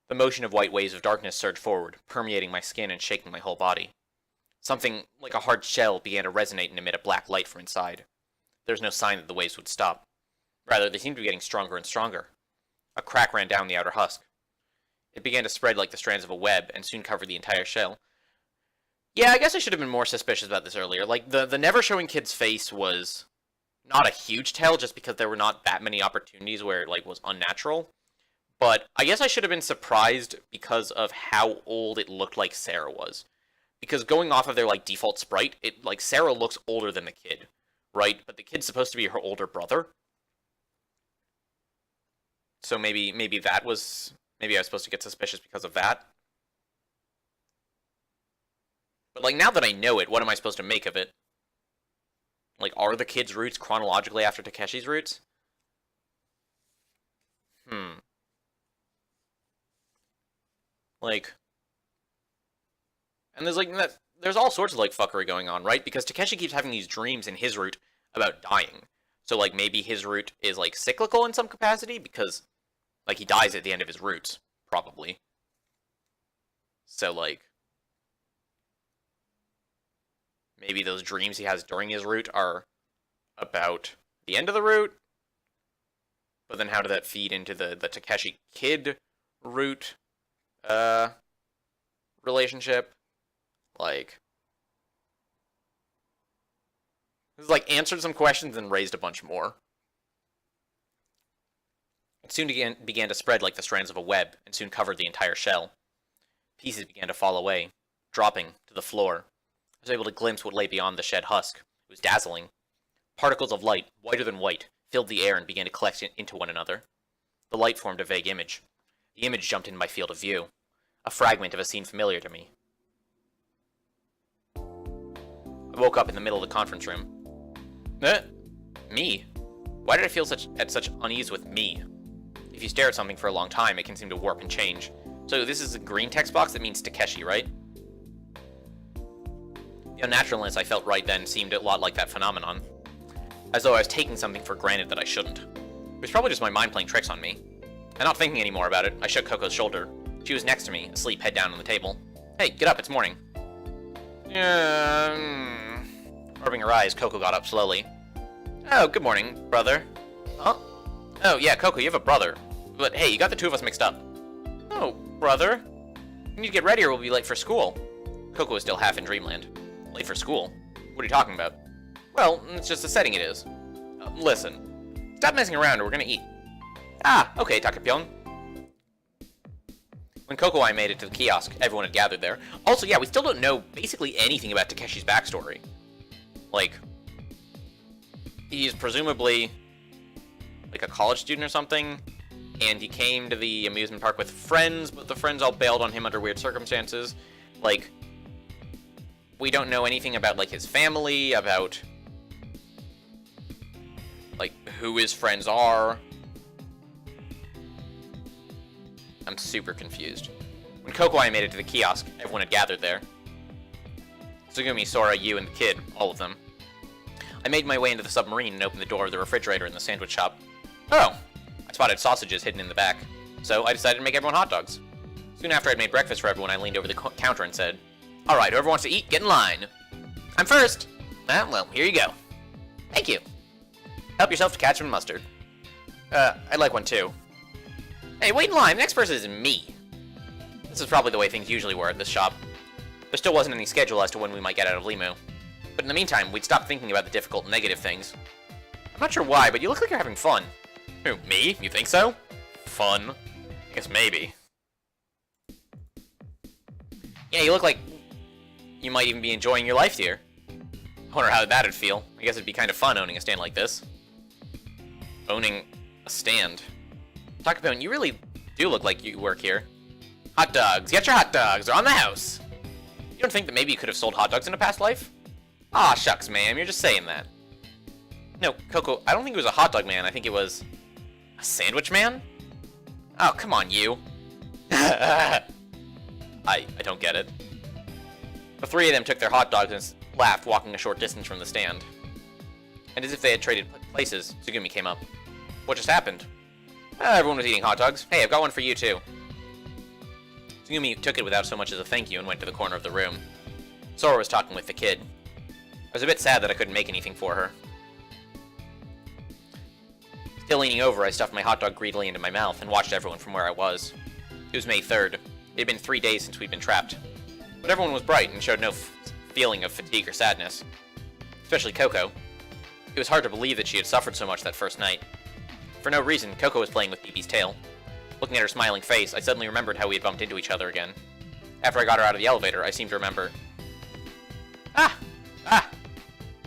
The motion of white waves of darkness surged forward, permeating my skin and shaking my whole body. Something like a hard shell began to resonate and emit a black light from inside. There was no sign that the waves would stop. Rather, they seemed to be getting stronger and stronger. A crack ran down the outer husk. It began to spread like the strands of a web, and soon covered the entire shell. Yeah, I guess I should have been more suspicious about this earlier. Like, the never showing kid's face was not a huge tell, just because there were not that many opportunities where it, like, was unnatural. But I guess I should have been surprised because of how old it looked like Sarah was. Because going off of their, like, default sprite, Sarah looks older than the kid, right? But the kid's supposed to be her older brother. So maybe I was supposed to get suspicious because of that. But, like, now that I know it, what am I supposed to make of it? Like, are the kid's roots chronologically after Takeshi's roots? Like, and there's, like, there's all sorts of, like, fuckery going on, right? Because Takeshi keeps having these dreams in his route about dying. So, like, maybe his route is, like, cyclical in some capacity, because, like, he dies at the end of his routes, probably. So, like, maybe those dreams he has during his route are about the end of the route. But then how did that feed into the Takeshi Kid route relationship? Like, this is like answered some questions and raised a bunch more. It soon began to spread like the strands of a web, and soon covered the entire shell. Pieces began to fall away, dropping to the floor. I was able to glimpse what lay beyond the shed husk. It was dazzling. Particles of light, whiter than white, filled the air and began to collect into one another. The light formed a vague image. The image jumped into my field of view. A fragment of a scene familiar to me. I woke up in the middle of the conference room. Me? Why did I feel at such unease with me? If you stare at something for a long time, it can seem to warp and change. So this is a green text box that means Takeshi, right? The unnaturalness I felt right then seemed a lot like that phenomenon. As though I was taking something for granted that I shouldn't. It was probably just my mind playing tricks on me. And not thinking anymore about it, I shook Coco's shoulder. She was next to me, asleep head down on the table. Hey, get up, it's morning. Rubbing her eyes, Coco got up slowly. Oh, good morning, brother. Huh? Oh, yeah, Coco, you have a brother. But hey, you got the two of us mixed up. Oh, brother? You need to get ready or we'll be late for school. Coco was still half in dreamland. Late for school? What are you talking about? Well, it's just the setting it is. Listen. Stop messing around or we're gonna eat. Ah, okay, Takapyon. When Coco and I made it to the kiosk, everyone had gathered there. Also, yeah, we still don't know basically anything about Takeshi's backstory. Like, he's presumably like a college student or something, and he came to the amusement park with friends, but the friends all bailed on him under weird circumstances. Like, we don't know anything about, like, his family, about, like, who his friends are. I'm super confused. When Coco and I made it to the kiosk, everyone had gathered there. Tsugumi, Sora, you, and the kid, all of them. I made my way into the submarine and opened the door of the refrigerator in the sandwich shop. Oh! I spotted sausages hidden in the back, so I decided to make everyone hot dogs. Soon after I'd made breakfast for everyone, I leaned over the counter and said, Alright, whoever wants to eat, get in line. I'm first! Ah, well, here you go. Thank you. Help yourself to ketchup and mustard. I'd like one too. Hey, wait in line, the next person is me. This is probably the way things usually were at this shop. There still wasn't any schedule as to when we might get out of Limu. But in the meantime, we'd stop thinking about the difficult negative things. I'm not sure why, but you look like you're having fun. Who, me? You think so? Fun? I guess maybe. Yeah, you look like you might even be enjoying your life here. I wonder how that'd feel. I guess it'd be kind of fun owning a stand like this. Owning a stand. Takapon, you really do look like you work here. Hot dogs. Get your hot dogs. They're on the house. You don't think that maybe you could have sold hot dogs in a past life? Aw, shucks, ma'am. You're just saying that. No, Coco, I don't think it was a hot dog man. I think it was a sandwich man? Oh, come on, you. I don't get it. The three of them took their hot dogs and laughed, walking a short distance from the stand. And as if they had traded places, Tsugumi came up. What just happened? Everyone was eating hot dogs. Hey, I've got one for you, too. Tsugumi took it without so much as a thank you and went to the corner of the room. Sora was talking with the kid. I was a bit sad that I couldn't make anything for her. Still leaning over, I stuffed my hot dog greedily into my mouth and watched everyone from where I was. It was May 3rd. It had been 3 days since we'd been trapped. But everyone was bright and showed no feeling of fatigue or sadness. Especially Coco. It was hard to believe that she had suffered so much that first night. For no reason, Coco was playing with BB's tail. Looking at her smiling face, I suddenly remembered how we had bumped into each other again. After I got her out of the elevator, I seemed to remember. You're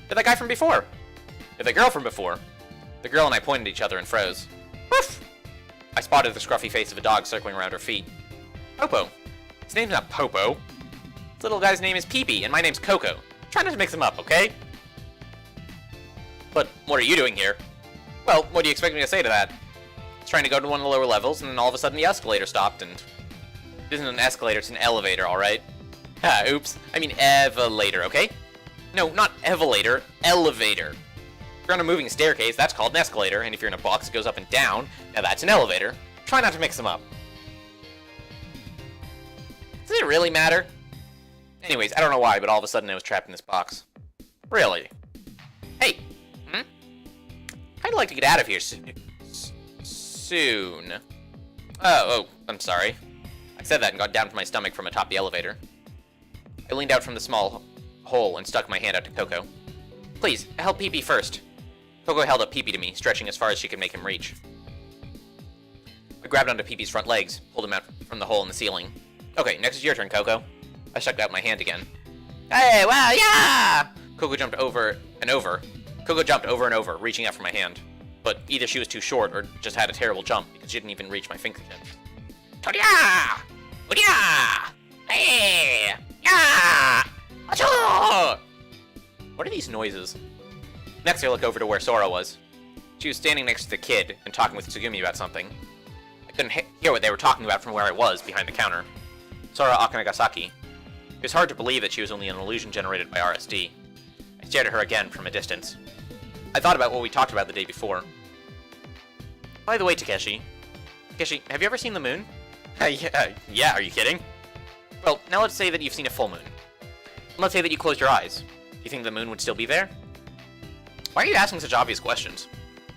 that guy from before! You're the girl from before! The girl and I pointed at each other and froze. Woof! I spotted the scruffy face of a dog circling around her feet. Popo. His name's not Popo. This little guy's name is Peepee, and my name's Coco. Try not to mix them up, okay? But what are you doing here? Well, what do you expect me to say to that? I was trying to go to one of the lower levels, and then all of a sudden the escalator stopped, and... It isn't an escalator, it's an elevator, alright? Oops. I mean evelator, okay? No, not evelator, elevator. If you're on a moving staircase, that's called an escalator, and if you're in a box that goes up and down, now that's an elevator. Try not to mix them up. Does it really matter? Anyways, I don't know why, but all of a sudden I was trapped in this box. Really? Hey! I'd like to get out of here soon. Oh, I'm sorry. I said that and got down to my stomach from atop the elevator. I leaned out from the small hole and stuck my hand out to Coco. Please, help Pee-Pee first. Coco held up Pee-Pee to me, stretching as far as she could make him reach. I grabbed onto Pee-Pee's front legs, pulled him out from the hole in the ceiling. Okay, next is your turn, Coco. I stuck out my hand again. Hey, well, yeah! Coco jumped over and over. Coco jumped over and over, reaching out for my hand. But either she was too short or just had a terrible jump because she didn't even reach my fingertips. Todia! Odia! Hey! Yeah! Achoo! What are these noises? Next, I look over to where Sora was. She was standing next to the kid and talking with Tsugumi about something. I couldn't hear what they were talking about from where I was, behind the counter. Sora Akanagasaki. It was hard to believe that she was only an illusion generated by RSD. I stared at her again from a distance. I thought about what we talked about the day before. By the way, Takeshi, have you ever seen the moon? Yeah, are you kidding? Well, now let's say that you've seen a full moon. And let's say that you closed your eyes. Do you think the moon would still be there? Why are you asking such obvious questions?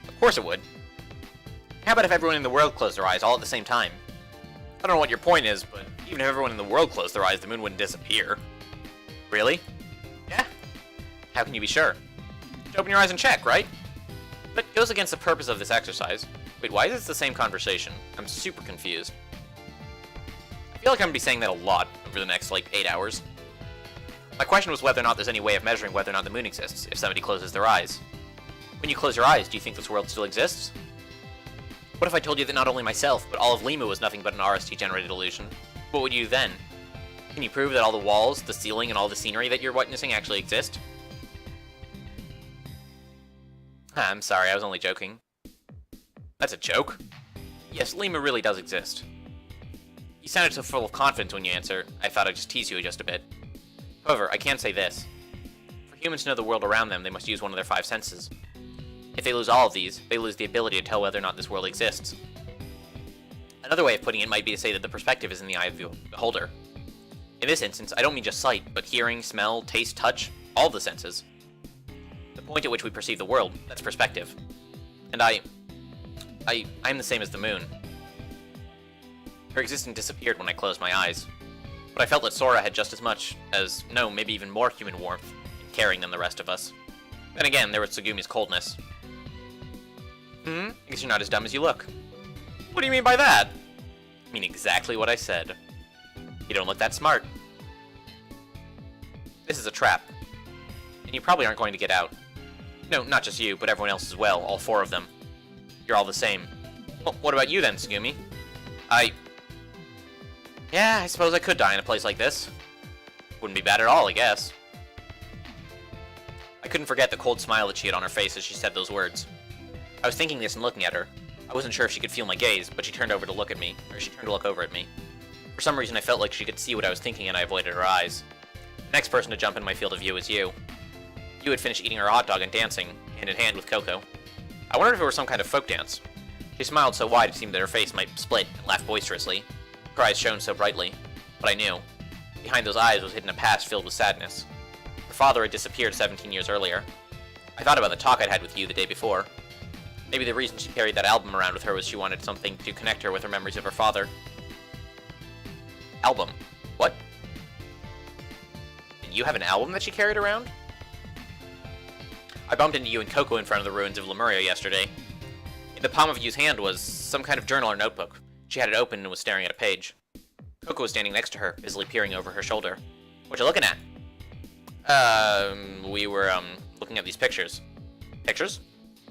Of course it would. How about if everyone in the world closed their eyes all at the same time? I don't know what your point is, but even if everyone in the world closed their eyes, the moon wouldn't disappear. Really? Yeah. How can you be sure? Just open your eyes and check, right? That goes against the purpose of this exercise. Wait, why is this the same conversation? I'm super confused. I feel like I'm going to be saying that a lot over the next, 8 hours. My question was whether or not there's any way of measuring whether or not the moon exists if somebody closes their eyes. When you close your eyes, do you think this world still exists? What if I told you that not only myself, but all of Lima was nothing but an RST-generated illusion? What would you do then? Can you prove that all the walls, the ceiling, and all the scenery that you're witnessing actually exist? I'm sorry, I was only joking. That's a joke? Yes, Lima really does exist. You sounded so full of confidence when you answered, I thought I'd just tease you just a bit. However, I can say this. For humans to know the world around them, they must use one of their 5 senses. If they lose all of these, they lose the ability to tell whether or not this world exists. Another way of putting it might be to say that the perspective is in the eye of the beholder. In this instance, I don't mean just sight, but hearing, smell, taste, touch, all the senses. The point at which we perceive the world, that's perspective. And I'm the same as the moon. Her existence disappeared when I closed my eyes. But I felt that Sora had just as much as, no, maybe even more human warmth and caring than the rest of us. Then again, there was Tsugumi's coldness. I guess you're not as dumb as you look. What do you mean by that? I mean exactly what I said. You don't look that smart. This is a trap. And you probably aren't going to get out. No, not just you, but everyone else as well, all 4 of them. You're all the same. Well, what about you then, Tsugumi? Yeah, I suppose I could die in a place like this. Wouldn't be bad at all, I guess. I couldn't forget the cold smile that she had on her face as she said those words. I was thinking this and looking at her. I wasn't sure if she could feel my gaze, but she turned over to look at me, or she turned to look over at me. For some reason, I felt like she could see what I was thinking and I avoided her eyes. The next person to jump in my field of view was you. You had finished eating her hot dog and dancing, hand in hand with Coco. I wondered if it were some kind of folk dance. She smiled so wide it seemed that her face might split and laughed boisterously. Her eyes shone so brightly. But I knew. Behind those eyes was hidden a past filled with sadness. Her father had disappeared 17 years earlier. I thought about the talk I'd had with you the day before. Maybe the reason she carried that album around with her was she wanted something to connect her with her memories of her father. Album? What? Did you have an album that she carried around? I bumped into you and Coco in front of the ruins of Lemuria yesterday. In the palm of Yu's hand was some kind of journal or notebook. She had it open and was staring at a page. Coco was standing next to her, busily peering over her shoulder. What you looking at? We were, looking at these pictures. Pictures?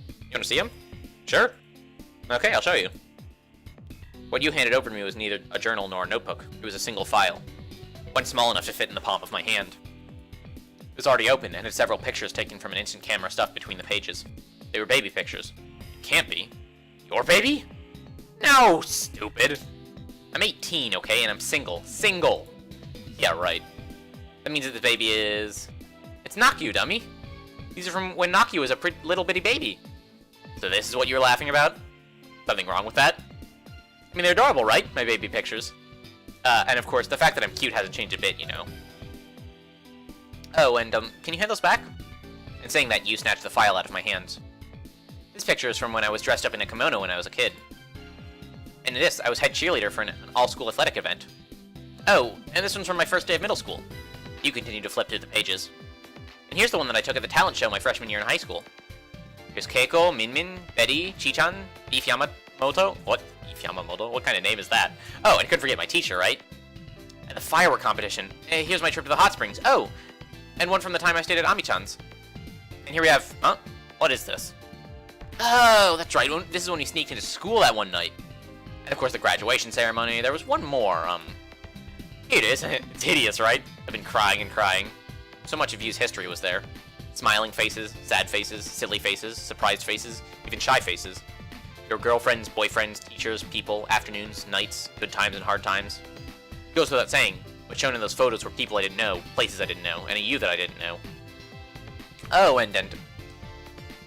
You want to see them? Sure. Okay, I'll show you. What you handed over to me was neither a journal nor a notebook. It was a single file. One small enough to fit in the palm of my hand. It was already open and had several pictures taken from an instant camera stuffed between the pages. They were baby pictures. It can't be. Your baby? No, stupid. I'm 18, okay, and I'm single. Single! Yeah, right. That means that the baby is... It's Naku, dummy! These are from when Naku was a little bitty baby. So this is what you were laughing about? Something wrong with that? I mean, they're adorable, right? My baby pictures. And of course, the fact that I'm cute hasn't changed a bit, you know. Oh, and, can you hand those back? And saying that, you snatched the file out of my hands. This picture is from when I was dressed up in a kimono when I was a kid. And in this, I was head cheerleader for an all-school athletic event. Oh, and this one's from my first day of middle school. You continue to flip through the pages. And here's the one that I took at the talent show my freshman year in high school. Here's Keiko, Minmin, Betty, Chichan, Beef Yamamoto. What? Beef Yamamoto? What kind of name is that? Oh, and couldn't forget my teacher, right? And the firework competition. Hey, here's my trip to the hot springs. Oh, and one from the time I stayed at Ami-chan's. And here we have... Huh? What is this? Oh, that's right. This is when we sneaked into school that one night. And of course the graduation ceremony. There was one more, Here it is. It's hideous, right? I've been crying and crying. So much of Yu's history was there. Smiling faces, sad faces, silly faces, surprised faces, even shy faces. Your girlfriends, boyfriends, teachers, people, afternoons, nights, good times and hard times. It goes without saying, but shown in those photos were people I didn't know, places I didn't know, and a you that I didn't know. Oh, and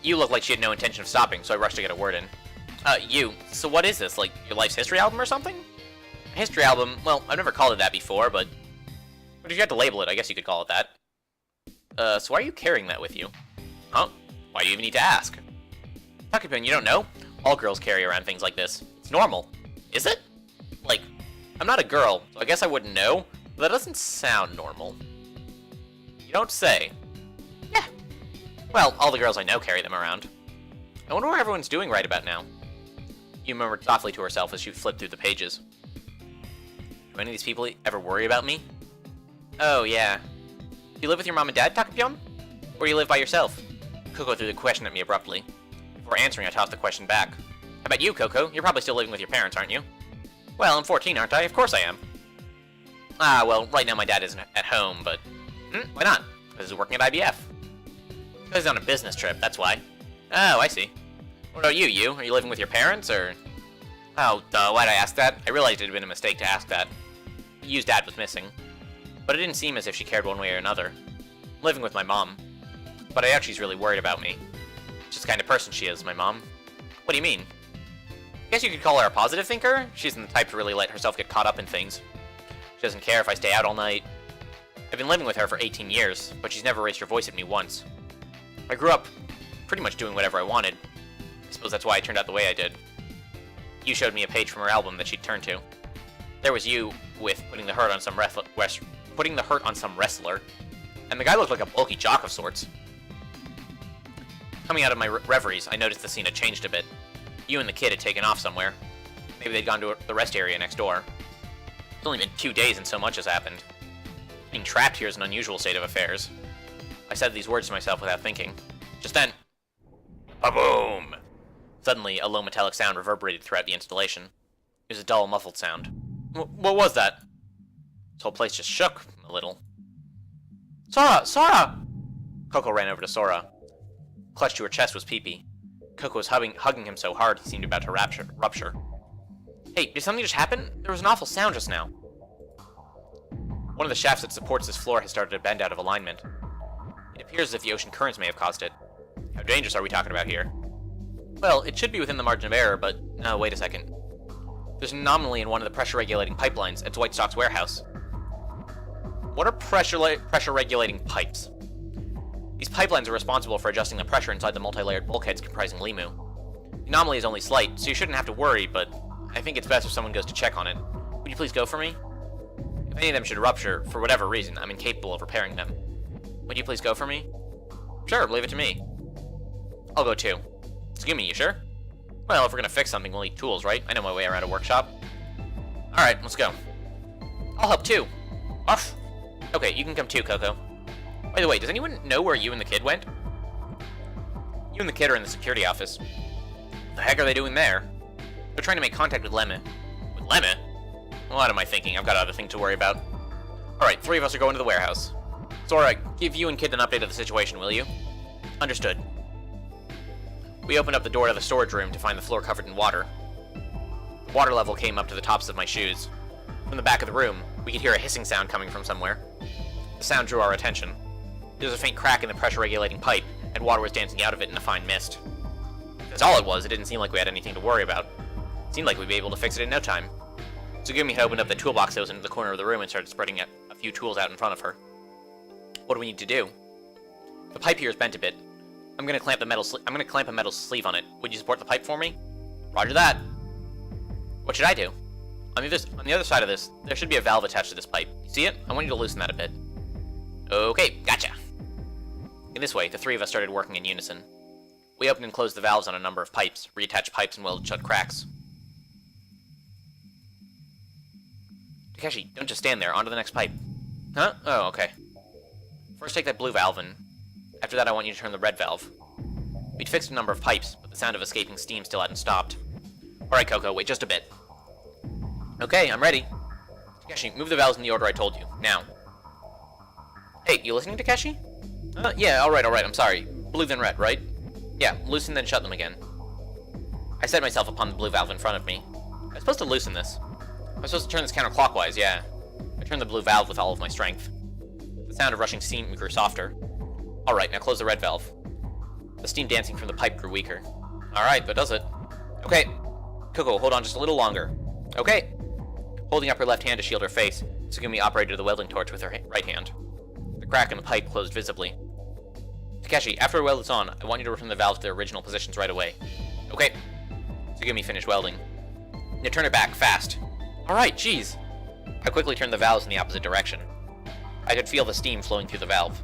you looked like she had no intention of stopping, so I rushed to get a word in. You, so what is this, like your life's history album or something? A history album, well, I've never called it that before, but if you had to label it, I guess you could call it that. So why are you carrying that with you? Huh? Why do you even need to ask? Takipin, you don't know? All girls carry around things like this. It's normal. Is it? Like, I'm not a girl, so I guess I wouldn't know, but that doesn't sound normal. You don't say. Yeah. Well, all the girls I know carry them around. I wonder what everyone's doing right about now. You murmured softly to herself as she flipped through the pages. Do any of these people ever worry about me? Oh, yeah. Do you live with your mom and dad, Takapyeon? Or do you live by yourself? Coco threw the question at me abruptly. Before answering, I tossed the question back. How about you, Coco? You're probably still living with your parents, aren't you? Well, I'm 14, aren't I? Of course I am. Ah, well, right now my dad isn't at home, but... why not? Because he's working at IBF. Because he's on a business trip, that's why. Oh, I see. What about you, Are you living with your parents, or...? Oh, duh, why'd I ask that? I realized it had been a mistake to ask that. Yu's dad was missing. But it didn't seem as if she cared one way or another. I'm living with my mom. But I doubt she's really worried about me. Just the kind of person she is, my mom. What do you mean? I guess you could call her a positive thinker. She isn't the type to really let herself get caught up in things. She doesn't care if I stay out all night. I've been living with her for 18 years, but she's never raised her voice at me once. I grew up pretty much doing whatever I wanted. I suppose that's why I turned out the way I did. You showed me a page from her album that she'd turned to. There was you with putting the hurt on some wrestler, and the guy looked like a bulky jock of sorts. Coming out of my reveries, I noticed the scene had changed a bit. You and the kid had taken off somewhere. Maybe they'd gone to the rest area next door. It's only been 2 days and so much has happened. Being trapped here is an unusual state of affairs. I said these words to myself without thinking. Just then, a boom! Suddenly, a low metallic sound reverberated throughout the installation. It was a dull, muffled sound. What was that? This whole place just shook a little. Sora! Sora! Coco ran over to Sora. Clutched to her chest was Pee-Pee. Coco was hugging him so hard he seemed about to rupture. Hey, did something just happen? There was an awful sound just now. One of the shafts that supports this floor has started to bend out of alignment. It appears as if the ocean currents may have caused it. How dangerous are we talking about here? Well, it should be within the margin of error, but... No, wait a second. There's an anomaly in one of the pressure-regulating pipelines at Dwight Stock's warehouse. What are pressure-regulating pipes? These pipelines are responsible for adjusting the pressure inside the multi-layered bulkheads comprising Limu. The anomaly is only slight, so you shouldn't have to worry, but I think it's best if someone goes to check on it. Would you please go for me? If any of them should rupture, for whatever reason, I'm incapable of repairing them. Would you please go for me? Sure, leave it to me. I'll go too. Tsugumi, you sure? Well, if we're gonna fix something, we'll need tools, right? I know my way around a workshop. Alright, let's go. I'll help too. Off! Okay, you can come too, Coco. By the way, does anyone know where you and the kid went? You and the kid are in the security office. What the heck are they doing there? They're trying to make contact with Lemme. With Lemme? What am I thinking? I've got other things to worry about. Alright, 3 of us are going to the warehouse. Sora, give you and Kid an update of the situation, will you? Understood. We opened up the door to the storage room to find the floor covered in water. The water level came up to the tops of my shoes. From the back of the room, we could hear a hissing sound coming from somewhere. The sound drew our attention. There was a faint crack in the pressure-regulating pipe, and water was dancing out of it in a fine mist. That's all it was. It didn't seem like we had anything to worry about. It seemed like we'd be able to fix it in no time. Tsugumi had opened up the toolbox that was in the corner of the room and started spreading a few tools out in front of her. What do we need to do? The pipe here is bent a bit. I'm gonna clamp a metal sleeve on it. Would you support the pipe for me? Roger that. What should I do? On the other side of this, there should be a valve attached to this pipe. You see it? I want you to loosen that a bit. Okay, gotcha. In this way, the three of us started working in unison. We opened and closed the valves on a number of pipes, reattached pipes, and welded shut cracks. Takeshi, don't just stand there. On to the next pipe. Huh? Oh, okay. First take that blue valve, and after that I want you to turn the red valve. We'd fixed a number of pipes, but the sound of escaping steam still hadn't stopped. Alright, Coco, wait just a bit. Okay, I'm ready. Takeshi, move the valves in the order I told you. Now. Hey, you listening, Takeshi? Yeah, alright, I'm sorry. Blue then red, right? Yeah, loosen then shut them again. I set myself upon the blue valve in front of me. I was supposed to loosen this. I was supposed to turn this counterclockwise, yeah. I turned the blue valve with all of my strength. The sound of rushing steam grew softer. Alright, now close the red valve. The steam dancing from the pipe grew weaker. Alright, that does it. Okay. Coco, hold on just a little longer. Okay. Holding up her left hand to shield her face, Tsugumi operated the welding torch with her right hand. The crack in the pipe closed visibly. Takeshi, after weld is on, I want you to return the valves to their original positions right away. Okay. Tsugumi finished welding. Now turn it back, fast. Alright, jeez. I quickly turned the valves in the opposite direction. I could feel the steam flowing through the valve.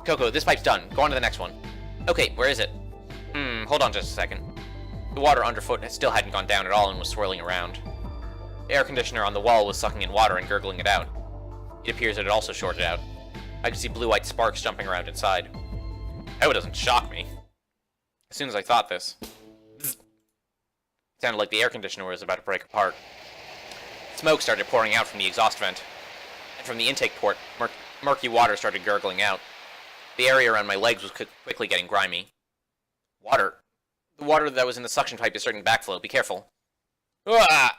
Coco, this pipe's done. Go on to the next one. Okay, where is it? Hold on just a second. The water underfoot still hadn't gone down at all and was swirling around. The air conditioner on the wall was sucking in water and gurgling it out. It appears it had also shorted out. I could see blue-white sparks jumping around inside. That doesn't shock me. As soon as I thought this, it sounded like the air conditioner was about to break apart. Smoke started pouring out from the exhaust vent, and from the intake port, murky water started gurgling out. The area around my legs was quickly getting grimy. Water. The water that was in the suction pipe is starting to backflow. Be careful. Ah!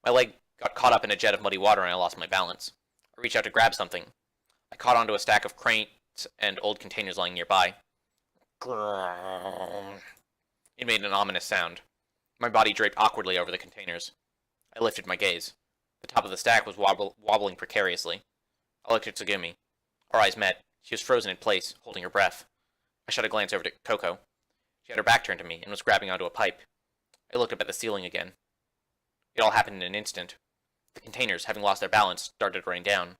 My leg got caught up in a jet of muddy water and I lost my balance. I reached out to grab something. I caught onto a stack of crates and old containers lying nearby. It made an ominous sound. My body draped awkwardly over the containers. I lifted my gaze. The top of the stack was wobbling precariously. I looked at Tsugumi. Our eyes met. She was frozen in place, holding her breath. I shot a glance over to Coco. She had her back turned to me and was grabbing onto a pipe. I looked up at the ceiling again. It all happened in an instant. The containers, having lost their balance, started to rain down.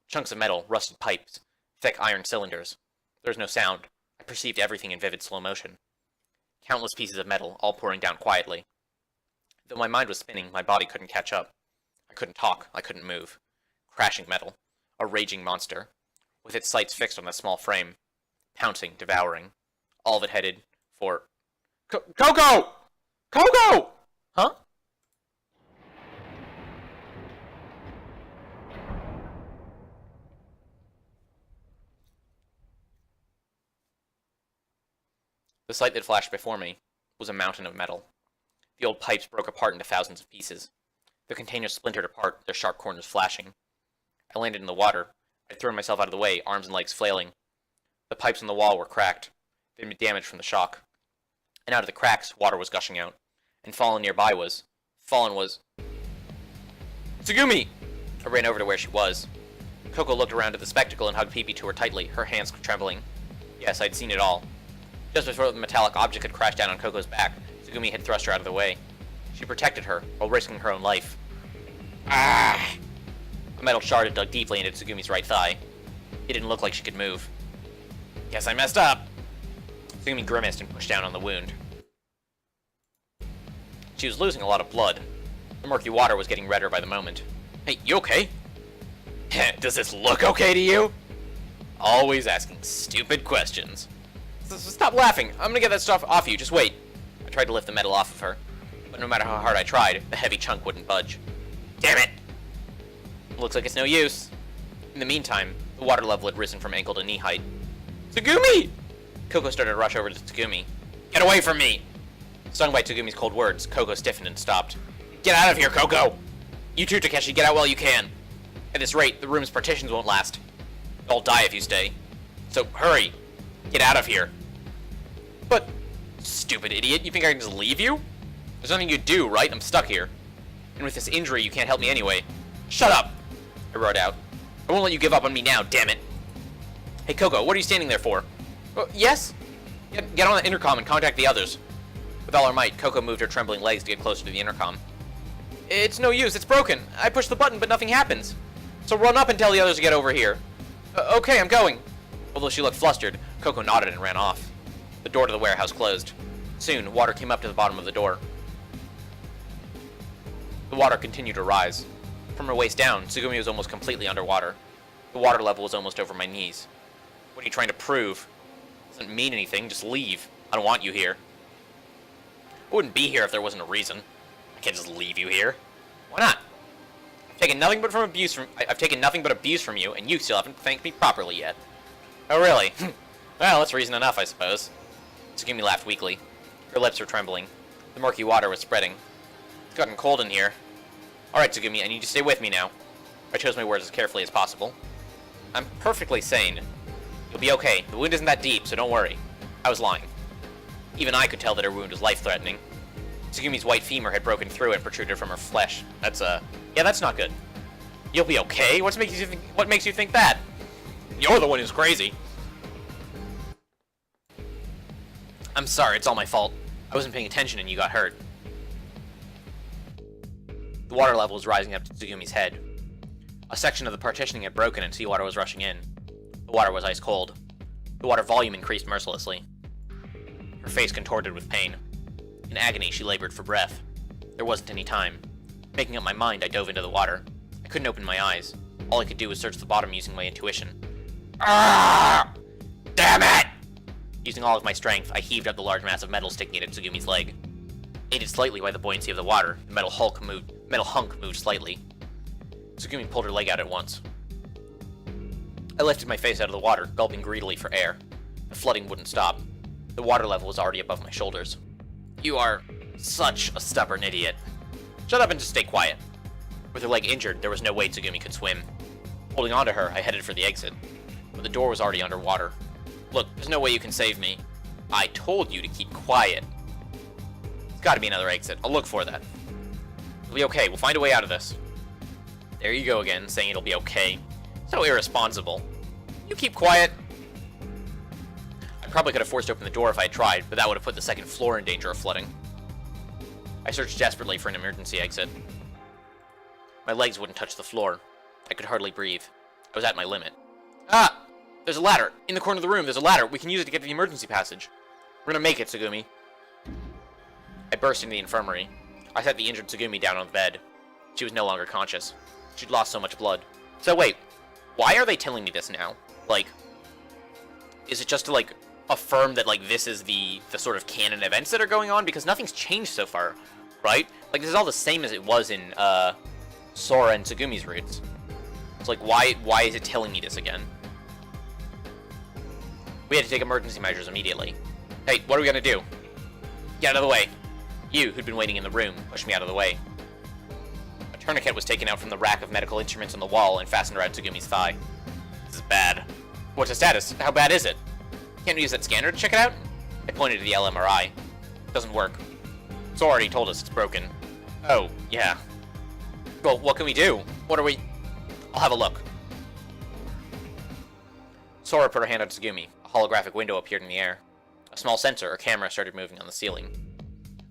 Chunks of metal, rusted pipes, thick iron cylinders. There was no sound. I perceived everything in vivid slow motion. Countless pieces of metal, all pouring down quietly. Though my mind was spinning, my body couldn't catch up. I couldn't talk. I couldn't move. Crashing metal. A raging monster. With its sights fixed on the small frame. Pouncing, devouring. All of it headed for... Coco! Coco! Huh? The sight that flashed before me was a mountain of metal. The old pipes broke apart into thousands of pieces. The containers splintered apart, their sharp corners flashing. I landed in the water. I'd thrown myself out of the way, arms and legs flailing. The pipes on the wall were cracked. They'd been damaged from the shock. And out of the cracks, water was gushing out. And fallen was... Tsugumi! I ran over to where she was. Coco looked around at the spectacle and hugged Pee-Pee to her tightly, her hands trembling. Yes, I'd seen it all. Just before the metallic object had crashed down on Coco's back, Tsugumi had thrust her out of the way. She protected her, while risking her own life. Ah! A metal shard had dug deeply into Tsugumi's right thigh. It didn't look like she could move. Guess I messed up! Tsugumi grimaced and pushed down on the wound. She was losing a lot of blood. The murky water was getting redder by the moment. Hey, you okay? Does this look okay to you? Always asking stupid questions. Stop laughing. I'm gonna get that stuff off you. Just wait. I tried to lift the metal off of her, but no matter how hard I tried, the heavy chunk wouldn't budge. Damn it! Looks like it's no use. In the meantime, the water level had risen from ankle to knee height. Tsugumi! Coco started to rush over to Tsugumi. Get away from me! Stung by Tsugumi's cold words, Coco stiffened and stopped. Get out of here, Coco! You too, Takeshi, get out while you can. At this rate, the room's partitions won't last. I'll die if you stay. So, hurry. Get out of here. But, stupid idiot, you think I can just leave you? There's nothing you do, right? I'm stuck here. And with this injury, you can't help me anyway. Shut up! I roared out. I won't let you give up on me now, damn it. Hey, Coco, what are you standing there for? Yes? Get on the intercom and contact the others. With all her might, Coco moved her trembling legs to get closer to the intercom. It's no use, it's broken. I pushed the button, but nothing happens. So run up and tell the others to get over here. Okay, I'm going. Although she looked flustered, Coco nodded and ran off. The door to the warehouse closed. Soon, water came up to the bottom of the door. The water continued to rise. From her waist down, Tsugumi was almost completely underwater. The water level was almost over my knees. What are you trying to prove? Doesn't mean anything, just leave. I don't want you here. I wouldn't be here if there wasn't a reason. I can't just leave you here. Why not? I've taken nothing but abuse from you, and you still haven't thanked me properly yet. Oh really? Well, that's reason enough, I suppose. Tsugumi laughed weakly. Her lips were trembling. The murky water was spreading. It's gotten cold in here. Alright, Tsugumi, I need you to stay with me now. I chose my words as carefully as possible. I'm perfectly sane. You'll be okay. The wound isn't that deep, so don't worry. I was lying. Even I could tell that her wound was life-threatening. Tsugumi's white femur had broken through and protruded from her flesh. Yeah, that's not good. You'll be okay? What makes you think that? You're the one who's crazy. I'm sorry, it's all my fault. I wasn't paying attention and you got hurt. The water level was rising up to Tsugumi's head. A section of the partitioning had broken and seawater was rushing in. The water was ice cold. The water volume increased mercilessly. Her face contorted with pain. In agony, she labored for breath. There wasn't any time. Making up my mind, I dove into the water. I couldn't open my eyes. All I could do was search the bottom using my intuition. Ah! Damn it! Using all of my strength, I heaved up the large mass of metal sticking at Tsugumi's leg. Aided slightly by the buoyancy of the water, the metal hunk moved slightly. Tsugumi pulled her leg out at once. I lifted my face out of the water, gulping greedily for air. The flooding wouldn't stop. The water level was already above my shoulders. You are such a stubborn idiot. Shut up and just stay quiet. With her leg injured, there was no way Tsugumi could swim. Holding onto her, I headed for the exit. But the door was already underwater. Look, there's no way you can save me. I told you to keep quiet. There's gotta be another exit. I'll look for that. It'll be okay. We'll find a way out of this. There you go again, saying it'll be okay. So irresponsible. You keep quiet. I probably could have forced open the door if I had tried, but that would have put the second floor in danger of flooding. I searched desperately for an emergency exit. My legs wouldn't touch the floor. I could hardly breathe. I was at my limit. Ah! There's a ladder! In the corner of the room, there's a ladder! We can use it to get to the emergency passage. We're gonna make it, Tsugumi. I burst into the infirmary. I set the injured Tsugumi down on the bed. She was no longer conscious. She'd lost so much blood. So wait, why are they telling me this now? Like, is it just to, like, affirm that, like, this is the sort of canon events that are going on? Because nothing's changed so far, right? Like, this is all the same as it was in, Sora and Tsugumi's roots. It's like, why is it telling me this again? We had to take emergency measures immediately. Hey, what are we gonna do? Get out of the way. You, who'd been waiting in the room, pushed me out of the way. A tourniquet was taken out from the rack of medical instruments on the wall and fastened around Tsugumi's thigh. This is bad. What's the status? How bad is it? Can't we use that scanner to check it out? I pointed to the LMRI. Doesn't work. Sora already told us it's broken. Oh, yeah. Well, what can we do? I'll have a look. Sora put her hand on Tsugumi. A holographic window appeared in the air. A small sensor or camera started moving on the ceiling.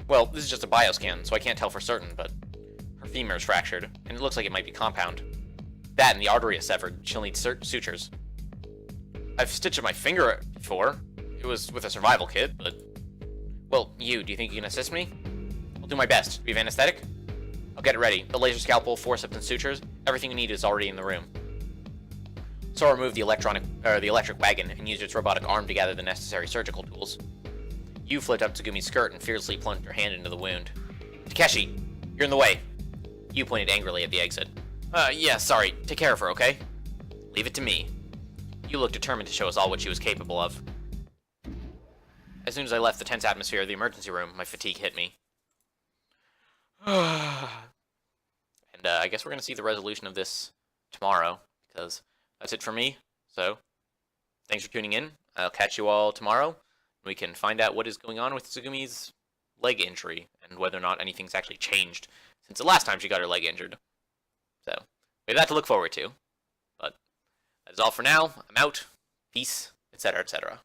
Well, this is just a bioscan, so I can't tell for certain, but her femur is fractured, and it looks like it might be compound. That and the artery is severed. She'll need sutures. I've stitched up my finger before. It was with a survival kit, but... Well, do you think you can assist me? I'll do my best. Do you have anesthetic? I'll get it ready. The laser scalpel, forceps, and sutures. Everything we need is already in the room. Sora moved the electric wagon and used its robotic arm to gather the necessary surgical tools. Yu flipped up Tsugumi's skirt and fiercely plunged her hand into the wound. Takeshi, you're in the way. Yu pointed angrily at the exit. Yeah, sorry. Take care of her, okay? Leave it to me. Yu looked determined to show us all what she was capable of. As soon as I left the tense atmosphere of the emergency room, my fatigue hit me. And I guess we're going to see the resolution of this tomorrow, because that's it for me. So, thanks for tuning in. I'll catch you all tomorrow. We can find out what is going on with Tsugumi's leg injury and whether or not anything's actually changed since the last time she got her leg injured. So, we have that to look forward to. But that is all for now. I'm out. Peace, etc., etc.